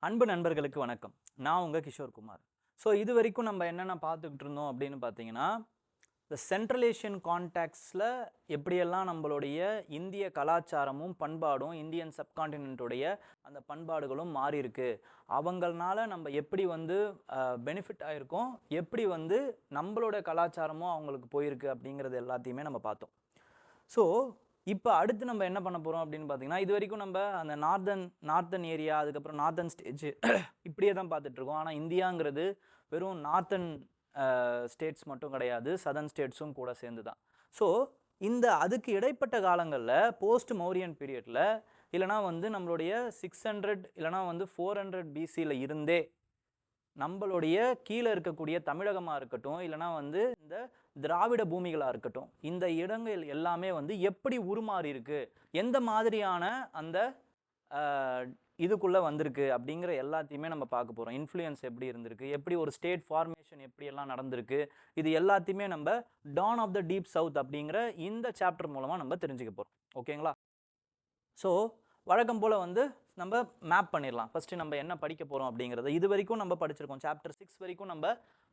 அன்பு நண்பர்களுக்கு வணக்கம். நான் உங்க கிஷோர் குமார். ஸோ இது வரைக்கும் நம்ம என்னென்ன பார்த்துக்கிட்டு இருந்தோம் அப்படின்னு பார்த்தீங்கன்னா, இந்த சென்ட்ரல் ஏஷியன் கான்டெக்ஸ்ட்ல எப்படியெல்லாம் நம்மளுடைய இந்திய கலாச்சாரமும், பண்பாடும் இந்தியன் சப்கான்டினென்ட்டுடைய அந்த பண்பாடுகளும் மாறியிருக்கு. அவங்கள்னால நம்ம எப்படி வந்து பெனிஃபிட் ஆயிருக்கோம், எப்படி வந்து நம்மளோட கலாச்சாரமும் அவங்களுக்கு போயிருக்கு அப்படிங்கிறது எல்லாத்தையுமே நம்ம பார்த்தோம். ஸோ இப்போ அடுத்து நம்ம என்ன பண்ண போகிறோம் அப்படின்னு பார்த்தீங்கன்னா, இது வரைக்கும் நம்ம அந்த நார்த்தன் ஏரியா, அதுக்கப்புறம் நார்த்தன் ஸ்டேட்ஸ் இப்படியே தான் பார்த்துட்ருக்கோம். ஆனால் இந்தியாங்கிறது வெறும் நார்த்தன் ஸ்டேட்ஸ் மட்டும் கிடையாது, சதர்ன் ஸ்டேட்ஸும் கூட சேர்ந்து தான். ஸோ இந்த அதுக்கு இடைப்பட்ட காலங்களில் போஸ்ட் மௌரியன் பீரியடில் இல்லைனா வந்து நம்மளுடைய 600 இல்லைனா வந்து 400 பிசியில் இருந்தே நம்மளுடைய கீழே இருக்கக்கூடிய தமிழகமாக இருக்கட்டும், இல்லைனா வந்து இந்த திராவிட பூமிகளாக இருக்கட்டும், இந்த இடங்கள் எல்லாமே வந்து எப்படி உருமாறி இருக்கு, எந்த மாதிரியான அந்த இதுக்குள்ளே வந்திருக்கு அப்படிங்கிற எல்லாத்தையுமே நம்ம பார்க்க போகிறோம். இன்ஃப்ளூயன்ஸ் எப்படி இருந்திருக்கு, எப்படி ஒரு ஸ்டேட் ஃபார்மேஷன் எப்படியெல்லாம் நடந்திருக்கு, இது எல்லாத்தையுமே நம்ம dawn of the deep south அப்படிங்கிற இந்த சாப்டர் மூலமாக நம்ம தெரிஞ்சுக்க போகிறோம். ஓகேங்களா? ஸோ வழக்கம் போல் வந்து நம்ம மேப் பண்ணிடலாம். ஃபஸ்ட்டு நம்ம என்ன படிக்க போகிறோம் அப்படிங்கிறது இது வரைக்கும் நம்ம படிச்சிருக்கோம். சாப்டர் 6 வரைக்கும் நம்ம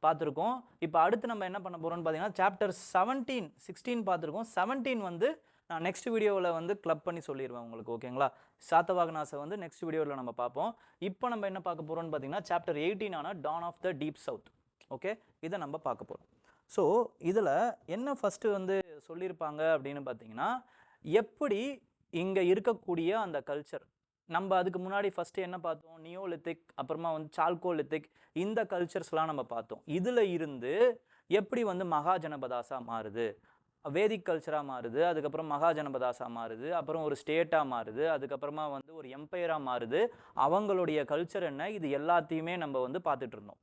பார்த்துருக்கோம். இப்போ அடுத்து நம்ம என்ன பண்ண போகிறோம்னு பார்த்தீங்கன்னா, சாப்டர் 16 பார்த்துருக்கோம். 17 வந்து நான் நெக்ஸ்ட் வீடியோவில் வந்து கிளப் பண்ணி சொல்லிடுவேன் உங்களுக்கு. ஓகேங்களா? சாத்தவாகனாஸை வந்து நெக்ஸ்ட் வீடியோவில் நம்ம பார்ப்போம். இப்போ நம்ம என்ன பார்க்க போகிறோம்னு பார்த்தீங்கன்னா, chapter 18 dawn of the deep south. Okay, இதை நம்ம பார்க்க போகிறோம். ஸோ இதில் என்ன ஃபஸ்ட்டு வந்து சொல்லியிருப்பாங்க அப்படின்னு பார்த்தீங்கன்னா, எப்படி இங்கே இருக்கக்கூடிய அந்த கல்ச்சர், நம்ம அதுக்கு முன்னாடி ஃபஸ்ட்டு என்ன பார்த்தோம், நியோலித்திக், அப்புறமா வந்து சால்கோலித்திக், இந்த கல்ச்சர்ஸ்லாம் நம்ம பார்த்தோம். இதில் இருந்து எப்படி வந்து மகாஜனபதாஸா மாறுது, வேதிக் கல்ச்சராக மாறுது, அதுக்கப்புறம் மகாஜனபதாஸா மாறுது, அப்புறம் ஒரு ஸ்டேட்டாக மாறுது, அதுக்கப்புறமா வந்து ஒரு எம்பையராக மாறுது, அவங்களுடைய கல்ச்சர் என்ன, இது எல்லாத்தையுமே நம்ம வந்து பார்த்துட்டு இருந்தோம்.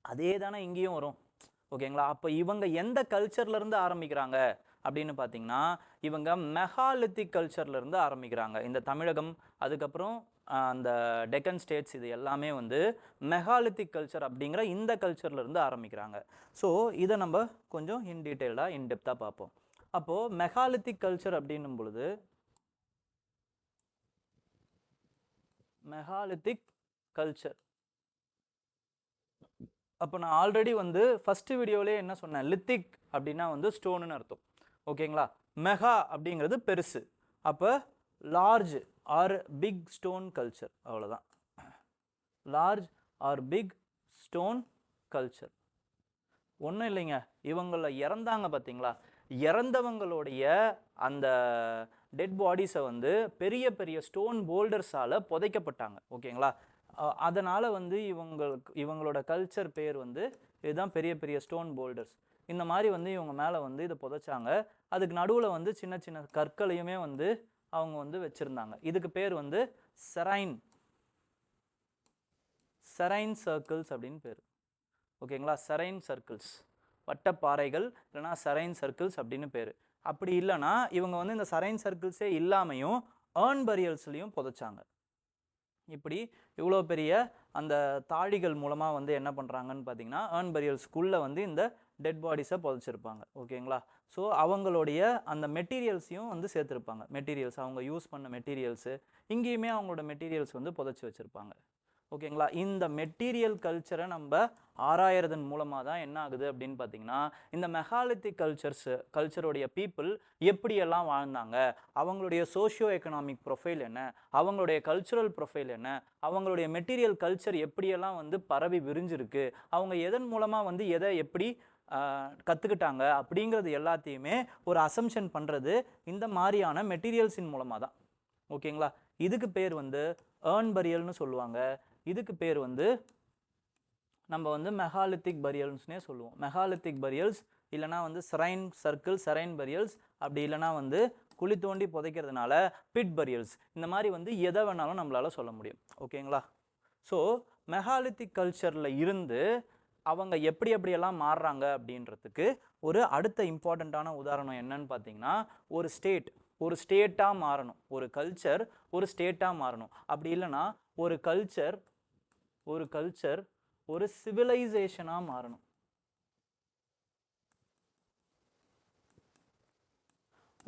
அதே தானே இங்கேயும் வரும். ஓகேங்களா? அப்போ இவங்க எந்த கல்ச்சர்லேருந்து ஆரம்பிக்கிறாங்க அப்படின்னு பார்த்தீங்கன்னா, இவங்க மெகாலித்திக் கல்ச்சர்லேருந்து ஆரம்பிக்கிறாங்க. இந்த தமிழகம், அதுக்கப்புறம் அந்த டெக்கன் ஸ்டேட்ஸ், இது எல்லாமே வந்து மெகாலித்திக் கல்ச்சர் அப்படிங்கிற இந்த கல்ச்சர்லேருந்து ஆரம்பிக்கிறாங்க. ஸோ இதை நம்ம கொஞ்சம் டீட்டெயில்டாக இன்டெப்த்தாக பார்ப்போம். அப்போது மெகாலித்திக் கல்ச்சர் அப்படின்னும் பொழுது, மெகாலித்திக் கல்ச்சர், அப்போ நான் ஆல்ரெடி வந்து ஃபஸ்ட்டு வீடியோவிலே என்ன சொன்னேன், லித்திக் அப்படின்னா வந்து ஸ்டோனுன்னு அர்த்தம். ஓகேங்களா? மெகா அப்படிங்கிறது பெருசு, அப்போ large or big stone culture, அவ்வளோதான். Large or big stone culture. ஒன்றும் இல்லைங்க, இவங்கள இறந்தாங்க பார்த்தீங்களா, இறந்தவங்களுடைய அந்த டெட் பாடிஸை வந்து பெரிய பெரிய ஸ்டோன் போல்டர்ஸால் புதைக்கப்பட்டாங்க. ஓகேங்களா? அதனால் வந்து இவங்களோட கல்ச்சர் பேர் வந்து இதுதான், பெரிய பெரிய ஸ்டோன் போல்டர்ஸ். இந்த மாதிரி வந்து இவங்க மேலே வந்து இதை புதைச்சாங்க. அதுக்கு நடுவில் வந்து சின்ன சின்ன கற்களையுமே வந்து அவங்க வந்து வச்சுருந்தாங்க. இதுக்கு பேர் வந்து செரைன் சர்க்கிள்ஸ் அப்படின்னு பேர். ஓகேங்களா? செரைன் சர்க்கிள்ஸ், வட்டப்பாறைகள், இல்லைனா செரைன் சர்க்கிள்ஸ் அப்படின்னு பேர். அப்படி இல்லைனா இவங்க வந்து இந்த செரைன் சர்க்கிள்ஸே இல்லாமையும் ஏர்ன் பரியல்ஸ்லையும் புதைச்சாங்க. இப்படி இவ்வளோ பெரிய அந்த தாழிகள் மூலமாக வந்து என்ன பண்ணுறாங்கன்னு பார்த்தீங்கன்னா, ஏர்ன் பரியல்ஸ்குள்ளே வந்து இந்த டெட் பாடிஸை புதைச்சிருப்பாங்க. ஓகேங்களா? ஸோ அவங்களுடைய அந்த மெட்டீரியல்ஸையும் வந்து சேர்த்துருப்பாங்க. மெட்டீரியல்ஸ், அவங்க யூஸ் பண்ண மெட்டீரியல்ஸு, இங்கேயுமே அவங்களோட மெட்டீரியல்ஸ் வந்து புதைச்சி வச்சுருப்பாங்க. ஓகேங்களா? இந்த மெட்டீரியல் கல்ச்சரை நம்ம ஆராயறதன் மூலமாக தான் என்ன ஆகுது அப்படின்னு பார்த்தீங்கன்னா, இந்த மெகாலித்திக் கல்ச்சருடைய பீப்புள் எப்படியெல்லாம் வாழ்ந்தாங்க, அவங்களுடைய சோஷியோ எக்கனாமிக் ப்ரொஃபைல் என்ன, அவங்களுடைய கல்ச்சுரல் ப்ரொஃபைல் என்ன, அவங்களுடைய மெட்டீரியல் கல்ச்சர் எப்படியெல்லாம் வந்து பரவி விரிஞ்சிருக்கு, அவங்க எதன் மூலமாக வந்து எதை எப்படி கற்றுக்கிட்டாங்க அப்படிங்கிறது எல்லாத்தையுமே ஒரு அசம்ஷன் பண்ணுறது இந்த மாதிரியான மெட்டீரியல்ஸின் மூலமாக தான். ஓகேங்களா? இதுக்கு பேர் வந்து ஏர்ன் பரியல்னு சொல்லுவாங்க. இதுக்கு பேர் வந்து நம்ம வந்து மெகாலித்திக் பரியல்ஸ்னே சொல்லுவோம். மெகாலித்திக் பரியல்ஸ், இல்லைனா வந்து செரைன் சர்க்கிள், செரைன் பரியல்ஸ், அப்படி இல்லைனா வந்து குழி தோண்டி புதைக்கிறதுனால பிட் பரியல்ஸ், இந்த மாதிரி வந்து எதை வேணாலும் நம்மளால் சொல்ல முடியும். ஓகேங்களா? ஸோ மெகாலித்திக் கல்ச்சரில் இருந்து அவங்க எப்படியெல்லாம் மாறுறாங்க அப்படின்றதுக்கு ஒரு அடுத்த இம்பார்ட்டண்ட்டான உதாரணம் என்னன்னு பார்த்தீங்கன்னா, ஒரு ஸ்டேட்டாக மாறணும், ஒரு கல்ச்சர் ஒரு ஸ்டேட்டாக மாறணும். அப்படி இல்லைனா ஒரு கல்ச்சர் ஒரு சிவிலைசேஷனாக மாறணும்.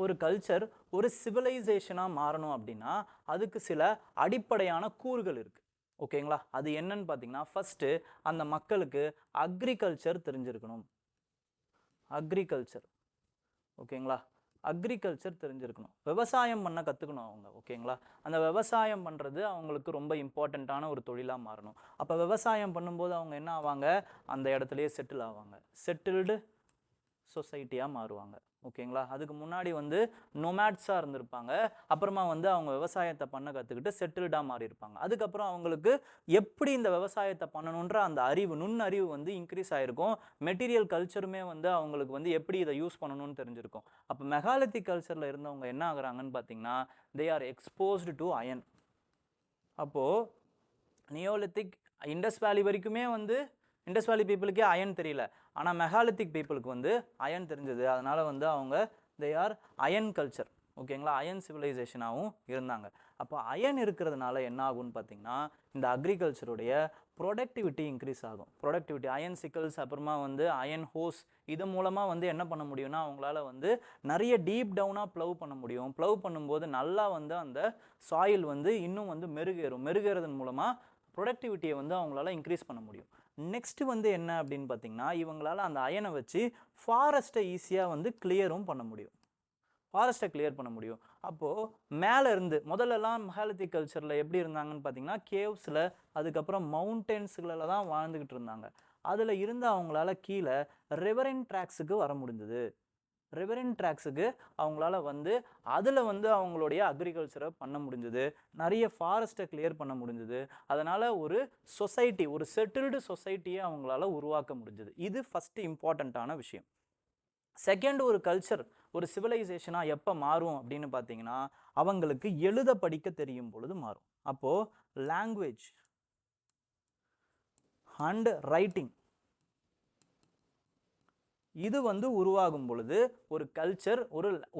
ஒரு கல்ச்சர் ஒரு சிவிலைசேஷனாக மாறணும் அப்படின்னா அதுக்கு சில அடிப்படையான கூறுகள் இருக்குது. ஓகேங்களா? அது என்னன்னு பார்த்தீங்கன்னா, ஃபர்ஸ்ட்டு அந்த மக்களுக்கு அக்ரிகல்ச்சர் தெரிஞ்சிருக்கணும். அக்ரிகல்ச்சர் ஓகேங்களா? அக்ரிகல்ச்சர் தெரிஞ்சிருக்கணும். விவசாயம் பண்ண கத்துக்கணும் அவங்க. ஓகேங்களா? அந்த விவசாயம் பண்றது அவங்களுக்கு ரொம்ப இம்பார்ட்டன்ட்டான ஒரு தொழிலா மாறணும். அப்ப விவசாயம் பண்ணும்போது அவங்க என்ன ஆவாங்க? அந்த இடத்திலேயே செட்டில் ஆவாங்க. செட்டில்டு சொசைட்டியா மாறுவாங்க. ஓகேங்களா? அதுக்கு முன்னாடி வந்து நொமேட்ஸா இருந்திருப்பாங்க. அப்புறமா வந்து அவங்க விவசாயத்த பண்ண கத்துக்கிட்டு செட்டில்டா மாறியிருப்பாங்க. அதுக்கப்புறம் அவங்களுக்கு எப்படி இந்த விவசாயத்த பண்ணணுன்ற அந்த அறிவு, நுண்ணறிவு வந்து இன்க்ரீஸ் ஆயிருக்கும். மெட்டீரியல் கல்ச்சருமே வந்து அவங்களுக்கு வந்து எப்படி இத யூஸ் பண்ணணும்னு தெரிஞ்சிருக்கும். அப்ப மெகாலித்திக் கல்ச்சர்ல இருந்தவங்க என்ன ஆகுறாங்கன்னு பார்த்தீங்கன்னா, they are exposed to iron. அப்போ நியோலித்திக், இண்டஸ் வேலி வரைக்குமே வந்து இண்டஸ் வேலி பீப்புளுக்கே அயன் தெரியல. ஆனா மெகாலித்திக் பீப்புளுக்கு வந்து அயன் தெரிஞ்சது. அதனால வந்து அவங்க தே ஆர் அயன் கல்ச்சர். ஓகேங்களா? அயன் சிவிலைசேஷனாகவும் இருந்தாங்க. அப்போ அயன் இருக்கிறதுனால என்ன ஆகும்னு பார்த்தீங்கன்னா, இந்த அக்ரிகல்ச்சருடைய ப்ரொடக்டிவிட்டி இன்க்ரீஸ் ஆகும். ப்ரொடக்டிவிட்டி அயன் சிக்கல்ஸ், அப்புறமா வந்து அயன் ஹோஸ், இது மூலமா வந்து என்ன பண்ண முடியும்னா, அவங்களால வந்து நிறைய டீப் டவுனா ப்ளவ் பண்ண முடியும். ப்ளவ் பண்ணும்போது நல்லா வந்து அந்த சாயில் வந்து இன்னும் வந்து மெருகேறும். மெருகேறதன் மூலமா ப்ரொடக்டிவிட்டியை வந்து அவங்களால இன்க்ரீஸ் பண்ண முடியும். நெக்ஸ்ட் வந்து என்ன அப்படின்னு பார்த்தீங்கன்னா, இவங்களால அந்த அயனை வச்சு ஃபாரஸ்ட்டை ஈஸியாக வந்து கிளியரும் பண்ண முடியும். ஃபாரஸ்ட்டை கிளியர் பண்ண முடியும். அப்போது மேலே இருந்து முதல்லலாம் மெகாலித்திக் கல்ச்சரில் எப்படி இருந்தாங்கன்னு பார்த்தீங்கன்னா, கேவ்ஸில், அதுக்கப்புறம் மவுண்டன்ஸுகளில் தான் வாழ்ந்துக்கிட்டு இருந்தாங்க. அதில் இருந்து அவங்களால கீழே ரிவரின் ட்ராக்ஸுக்கு வர முடிஞ்சது. ரிவரின் ட்ராக்ஸுக்கு அவங்களால வந்து அதில் வந்து அவங்களுடைய அக்ரிகல்ச்சரை பண்ண முடிஞ்சது. நிறைய ஃபாரஸ்ட்டை கிளியர் பண்ண முடிஞ்சது. அதனால் ஒரு சொசைட்டி, ஒரு செட்டில்டு சொசைட்டியை அவங்களால உருவாக்க முடிஞ்சது. இது ஃபஸ்ட்டு இம்பார்ட்டண்ட்டான விஷயம். செகண்ட், ஒரு கல்ச்சர், ஒரு சிவிலைசேஷனாக எப்போ மாறும் அப்படின்னு பார்த்தீங்கன்னா, அவங்களுக்கு எழுத படிக்க தெரியும் பொழுது மாறும். அப்போது லாங்குவேஜ் அண்ட் ரைட்டிங் இது வந்து உருவாகும் பொழுது ஒரு கல்ச்சர்,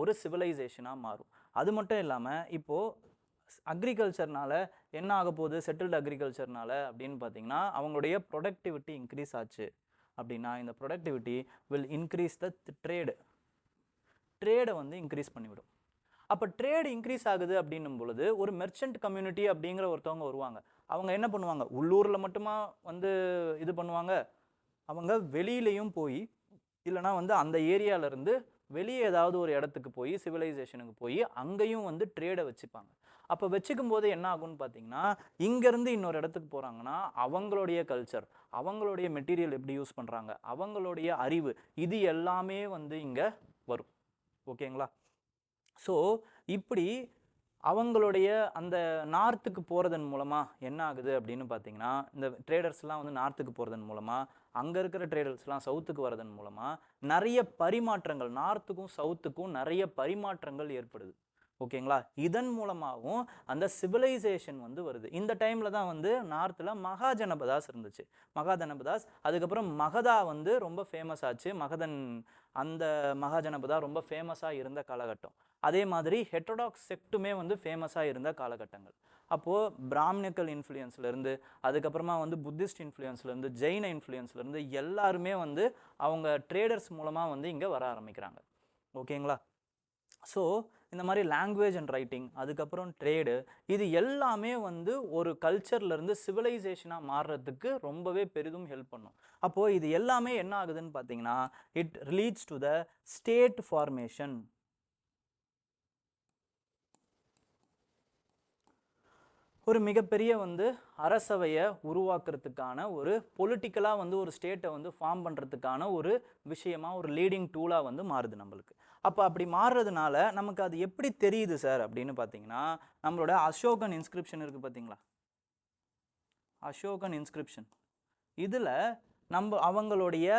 ஒரு சிவிலைசேஷனாக மாறும். அது மட்டும் இல்லாமல் இப்போது அக்ரிகல்ச்சர்னால என்ன ஆக போகுது, செட்டில்டு அக்ரிகல்ச்சர்னால அப்படின்னு பார்த்தீங்கன்னா, அவங்களுடைய ப்ரொடக்டிவிட்டி இன்க்ரீஸ் ஆச்சு அப்படின்னா, இந்த ப்ரொடக்டிவிட்டி வில் இன்க்ரீஸ் த ட்ரேடை வந்து இன்க்ரீஸ் பண்ணிவிடும். அப்போ ட்ரேடு இன்க்ரீஸ் ஆகுது அப்படின்னும் பொழுது ஒரு மெர்ச்சன்ட் கம்யூனிட்டி அப்படிங்கிற ஒருத்தவங்க வருவாங்க. அவங்க என்ன பண்ணுவாங்க, உள்ளூரில் மட்டுமா வந்து இது பண்ணுவாங்க, அவங்க வெளியிலையும் போய், இல்லைனா வந்து அந்த ஏரியாவிலேருந்து வெளியே ஏதாவது ஒரு இடத்துக்கு போய், சிவிலைசேஷனுக்கு போய் அங்கேயும் வந்து ட்ரேடை வச்சுப்பாங்க. அப்போ வச்சுக்கும் போது என்ன ஆகும்னு பார்த்தீங்கன்னா, இங்கேருந்து இன்னொரு இடத்துக்கு போகிறாங்கன்னா அவங்களுடைய கல்ச்சர், அவங்களுடைய மெட்டீரியல் எப்படி யூஸ் பண்ணுறாங்க, அவங்களுடைய அறிவு, இது எல்லாமே வந்து இங்கே வரும். ஓகேங்களா? ஸோ இப்படி அவங்களுடைய அந்த நார்த்துக்கு போகிறதன் மூலமாக என்ன ஆகுது அப்படின்னு பார்த்தீங்கன்னா, இந்த ட்ரேடர்ஸ்லாம் வந்து நார்த்துக்கு போகிறதன் மூலமாக, அங்கே இருக்கிற ட்ரேடர்ஸ்லாம் சவுத்துக்கு வரதன் மூலமாக நிறைய பரிமாற்றங்கள், நார்த்துக்கும் சவுத்துக்கும் நிறைய பரிமாற்றங்கள் ஏற்படுது. ஓகேங்களா? இதன் மூலமாகவும் அந்த சிவிலைசேஷன் வந்து வருது. இந்த டைமில் தான் வந்து நார்த்தில் மகாஜனபதாஸ் இருந்துச்சு. மகாஜனபதாஸ், அதுக்கப்புறம் மகதா வந்து ரொம்ப ஃபேமஸ் ஆச்சு. மகதன், அந்த மகாஜனபதா ரொம்ப ஃபேமஸாக இருந்த காலகட்டம். அதே மாதிரி ஹெட்ரோடாக்ஸ் செக்ட்டுமே வந்து ஃபேமஸாக இருந்த காலகட்டங்கள். அப்போது பிராமணிக்கல் இன்ஃப்ளூயன்ஸ்லேருந்து, அதுக்கப்புறமா வந்து புத்திஸ்ட் இன்ஃப்ளூயன்ஸ்லேருந்து, ஜெயின இன்ஃப்ளூயன்ஸ்லேருந்து எல்லாருமே வந்து அவங்க ட்ரேடர்ஸ் மூலமாக வந்து இங்கே வர ஆரம்பிக்கிறாங்க. ஓகேங்களா? ஸோ இந்த மாதிரி லாங்குவேஜ் அண்ட் ரைட்டிங், அதுக்கப்புறம் ட்ரேடு, இது எல்லாமே வந்து ஒரு கல்ச்சர்லேருந்து சிவிலைசேஷனாக மாறுறதுக்கு ரொம்பவே பெரிதும் ஹெல்ப் பண்ணும். அப்போது இது எல்லாமே என்ன ஆகுதுன்னு பார்த்தீங்கன்னா, it leads to the state formation. ஒரு மிகப்பெரிய வந்து அரசவையை உருவாக்குறதுக்கான, ஒரு பொலிட்டிக்கலாக வந்து ஒரு ஸ்டேட்டை வந்து ஃபார்ம் பண்ணுறதுக்கான ஒரு விஷயமா, ஒரு லீடிங் டூலாக வந்து மாறுது நம்மளுக்கு. அப்போ அப்படி மாறுறதுனால நமக்கு அது எப்படி தெரியுது சார் அப்படின்னு பார்த்தீங்கன்னா, நம்மளோட அசோகன் இன்ஸ்கிரிப்ஷன் இருக்குது பார்த்தீங்களா? அசோகன் இன்ஸ்கிரிப்ஷன் இதில் நம்ம அவங்களுடைய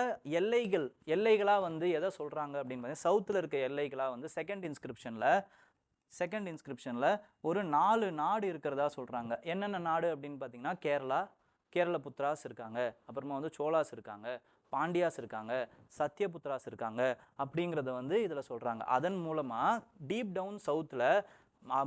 எல்லைகளாக வந்து எதை சொல்கிறாங்க அப்படின்னு பார்த்தீங்கன்னா, சவுத்தில் இருக்க எல்லைகளாக வந்து செகண்ட் இன்ஸ்கிரிப்ஷனில் ஒரு 4 நாடு இருக்கிறதா சொல்கிறாங்க. என்னென்ன நாடு அப்படின்னு பார்த்தீங்கன்னா, கேரளபுத்ராஸ் இருக்காங்க, அப்புறமா வந்து சோலாஸ் இருக்காங்க, பாண்டியாஸ் இருக்காங்க, சத்யபுத்ராஸ் இருக்காங்க அப்படிங்கிறத வந்து இதில் சொல்கிறாங்க. அதன் மூலமாக டீப் டவுன் சவுத்தில்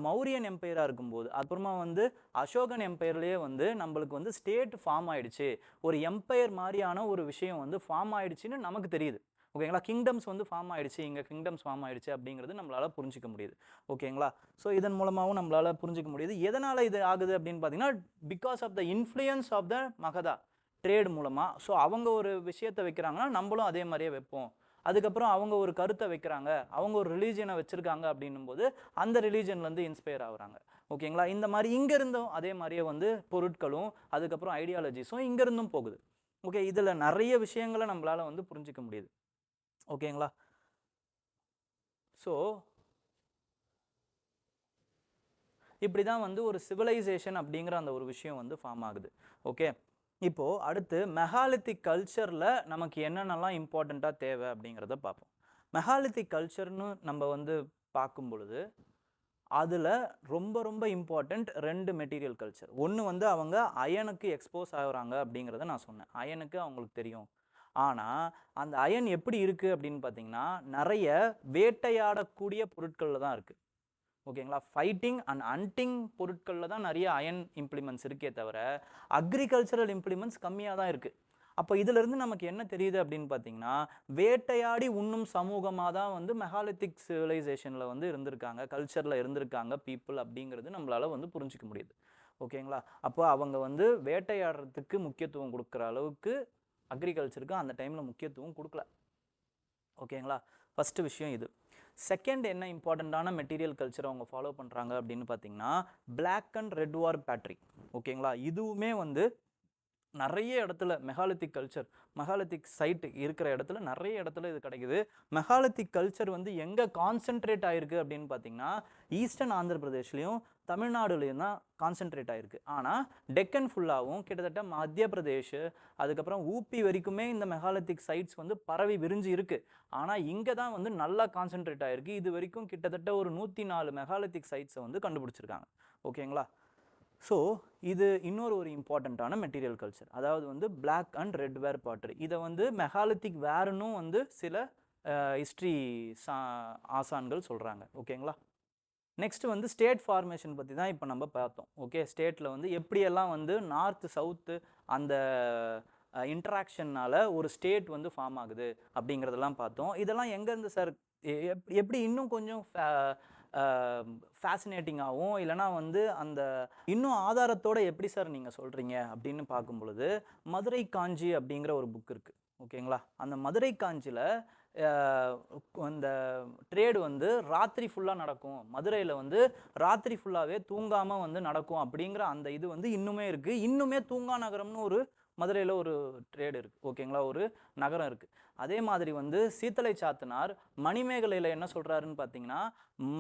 மௌரியன் எம்பையராக இருக்கும்போது, அப்புறமா வந்து அசோகன் எம்பையர்லேயே வந்து நம்மளுக்கு வந்து ஸ்டேட் ஃபார்ம் ஆயிடுச்சு, ஒரு எம்பையர் மாதிரியான ஒரு விஷயம் வந்து ஃபார்ம் ஆயிடுச்சுன்னு நமக்கு தெரியுது. ஓகேங்களா. கிங்டம்ஸ் வந்து ஃபார்ம் ஆயிடுச்சு, இங்கே கிங்டம்ஸ் ஃபார்ம் ஆயிடுச்சு அப்படிங்கிறது நம்மளால் புரிஞ்சிக்க முடியுது. ஓகேங்களா. ஸோ இதன் மூலமாகவும் நம்மளால் புரிஞ்சிக்க முடியுது. எதனால் இது ஆகுது அப்படின்னு பார்த்தீங்கன்னா, because of the influence of the Magadha trade மூலமாக. ஸோ அவங்க ஒரு விஷயத்தை வைக்கிறாங்கன்னா நம்மளும் அதே மாதிரியே வைப்போம். அதுக்கப்புறம் அவங்க ஒரு கருத்தை வைக்கிறாங்க, அவங்க ஒரு ரிலீஜியனை வச்சுருக்காங்க அப்படின்னும் போது அந்த ரிலீஜன்லேருந்து இன்ஸ்பயர் ஆகுறாங்க. ஓகேங்களா. இந்த மாதிரி இங்கேருந்தும் அதே மாதிரியே வந்து பொருட்களும் அதுக்கப்புறம் ஐடியாலஜிஸும் இங்கேருந்தும் போகுது. ஓகே, இதில் நிறைய விஷயங்களை நம்மளால் வந்து புரிஞ்சிக்க முடியுது. ஓகேங்களா. ஸோ இப்படி தான் வந்து ஒரு சிவிலைசேஷன் அப்படிங்கிற அந்த ஒரு விஷயம் வந்து ஃபார்ம் ஆகுது. ஓகே, இப்போது அடுத்து மெகாலித்திக் கல்ச்சரில் நமக்கு என்னென்னலாம் இம்பார்ட்டண்ட்டாக தேவை அப்படிங்கிறத பார்ப்போம். மெகாலித்திக் கல்ச்சர்னு நம்ம வந்து பார்க்கும் பொழுது அதில் ரொம்ப ரொம்ப இம்பார்ட்டண்ட் 2 மெட்டீரியல் கல்ச்சர். ஒன்று வந்து அவங்க அயனுக்கு எக்ஸ்போஸ் ஆகுறாங்க அப்படிங்கிறத நான் சொன்னேன். அயனுக்கு அவங்களுக்கு தெரியும். ஆனால் அந்த அயன் எப்படி இருக்குது அப்படின்னு பார்த்தீங்கன்னா, நிறைய வேட்டையாடக்கூடிய பொருட்களில் தான் இருக்குது. ஓகேங்களா. ஃபைட்டிங் அண்ட் ஹண்டிங் பொருட்களில் தான் நிறைய அயன் இம்ப்ளிமெண்ட்ஸ் இருக்கே தவிர அக்ரிகல்ச்சரல் இம்ப்ளிமெண்ட்ஸ் கம்மியாக தான் இருக்குது. அப்போ இதிலிருந்து நமக்கு என்ன தெரியுது அப்படின்னு பார்த்தீங்கன்னா, வேட்டையாடி உண்ணும் சமூகமாக தான் வந்து மெகாலித்திக் சிவிலைசேஷனில் வந்து இருந்திருக்காங்க, கல்ச்சரில் இருந்திருக்காங்க பீப்புள் அப்படிங்கிறது நம்மளால் வந்து புரிஞ்சிக்க முடியுது. ஓகேங்களா. அப்போ அவங்க வந்து வேட்டையாடுறதுக்கு முக்கியத்துவம் கொடுக்குற அளவுக்கு அக்ரிகல்ச்சருக்கு அந்த டைமில் முக்கியத்துவம் கொடுக்கல. ஓகேங்களா. ஃபஸ்ட்டு விஷயம் இது. செகண்ட் என்ன இம்பார்ட்டண்ட்டான மெட்டீரியல் கல்ச்சரை அவங்க ஃபாலோ பண்ணுறாங்க அப்படின்னு பார்த்தீங்கன்னா, black and red ware pottery. ஓகேங்களா. இதுவுமே வந்து நிறைய இடத்துல மெகாலித்திக் கல்ச்சர், மெகாலித்திக் சைட் இருக்கிற இடத்துல நிறைய இடத்துல இது கிடைக்குது. மெகாலித்திக் கல்ச்சர் வந்து எங்கே கான்சென்ட்ரேட் ஆகிருக்கு அப்படின்னு பார்த்தீங்கன்னா, ஈஸ்டர்ன் ஆந்திர பிரதேஷ்லேயும் தமிழ்நாடுலேயும் தான் கான்சென்ட்ரேட் ஆகிருக்கு. ஆனால் டெக்கன் ஃபுல்லாகவும் கிட்டத்தட்ட மத்திய பிரதேஷ் அதுக்கப்புறம் ஊபி வரைக்குமே இந்த மெகாலித்திக் சைட்ஸ் வந்து பரவி விரிஞ்சு இருக்குது. ஆனால் இங்கே தான் வந்து நல்லா கான்சென்ட்ரேட் ஆகிருக்கு. இது வரைக்கும் கிட்டத்தட்ட ஒரு 104 மெகாலித்திக் சைட்ஸை வந்து கண்டுபிடிச்சிருக்காங்க. ஓகேங்களா. ஸோ இது இன்னொரு ஒரு இம்பார்ட்டண்ட்டான மெட்டீரியல் கல்ச்சர், அதாவது வந்து black and red ware pottery. இதை வந்து மெகாலித்திக் வேர்னும் வந்து சில ஹிஸ்ட்ரி ஆசான்கள் சொல்கிறாங்க. ஓகேங்களா. நெக்ஸ்ட் வந்து ஸ்டேட் ஃபார்மேஷன் பற்றி தான் இப்போ நம்ம பார்த்தோம். ஓகே, ஸ்டேட்டில் வந்து எப்படியெல்லாம் வந்து நார்த்து சவுத்து அந்த இன்ட்ராக்ஷன்னால் ஒரு ஸ்டேட் வந்து ஃபார்ம் ஆகுது அப்படிங்கிறதெல்லாம் பார்த்தோம். இதெல்லாம் எங்கேருந்து சார் எப்படி இன்னும் கொஞ்சம் ஃபேசினேட்டிங்காகவும் இல்லைனா வந்து அந்த இன்னும் ஆதாரத்தோடு எப்படி சார் நீங்கள் சொல்கிறீங்க அப்படின்னு பார்க்கும் பொழுது, மதுரை காஞ்சி அப்படிங்கிற ஒரு புக் இருக்குது. ஓகேங்களா. அந்த மதுரை காஞ்சியில் அந்த ட்ரேடு வந்து ராத்திரி ஃபுல்லாக நடக்கும், மதுரையில் வந்து ராத்திரி ஃபுல்லாகவே தூங்காமல் வந்து நடக்கும் அப்படிங்கிற அந்த இது வந்து இன்னுமே இருக்குது. இன்னுமே தூங்கா நகரம்னு ஒரு மதுரையில் ஒரு ட்ரேடு இருக்குது. ஓகேங்களா, ஒரு நகரம் இருக்குது. அதே மாதிரி வந்து சீத்தலை சாத்தனார் மணிமேகலையில் என்ன சொல்கிறாருன்னு பார்த்தீங்கன்னா,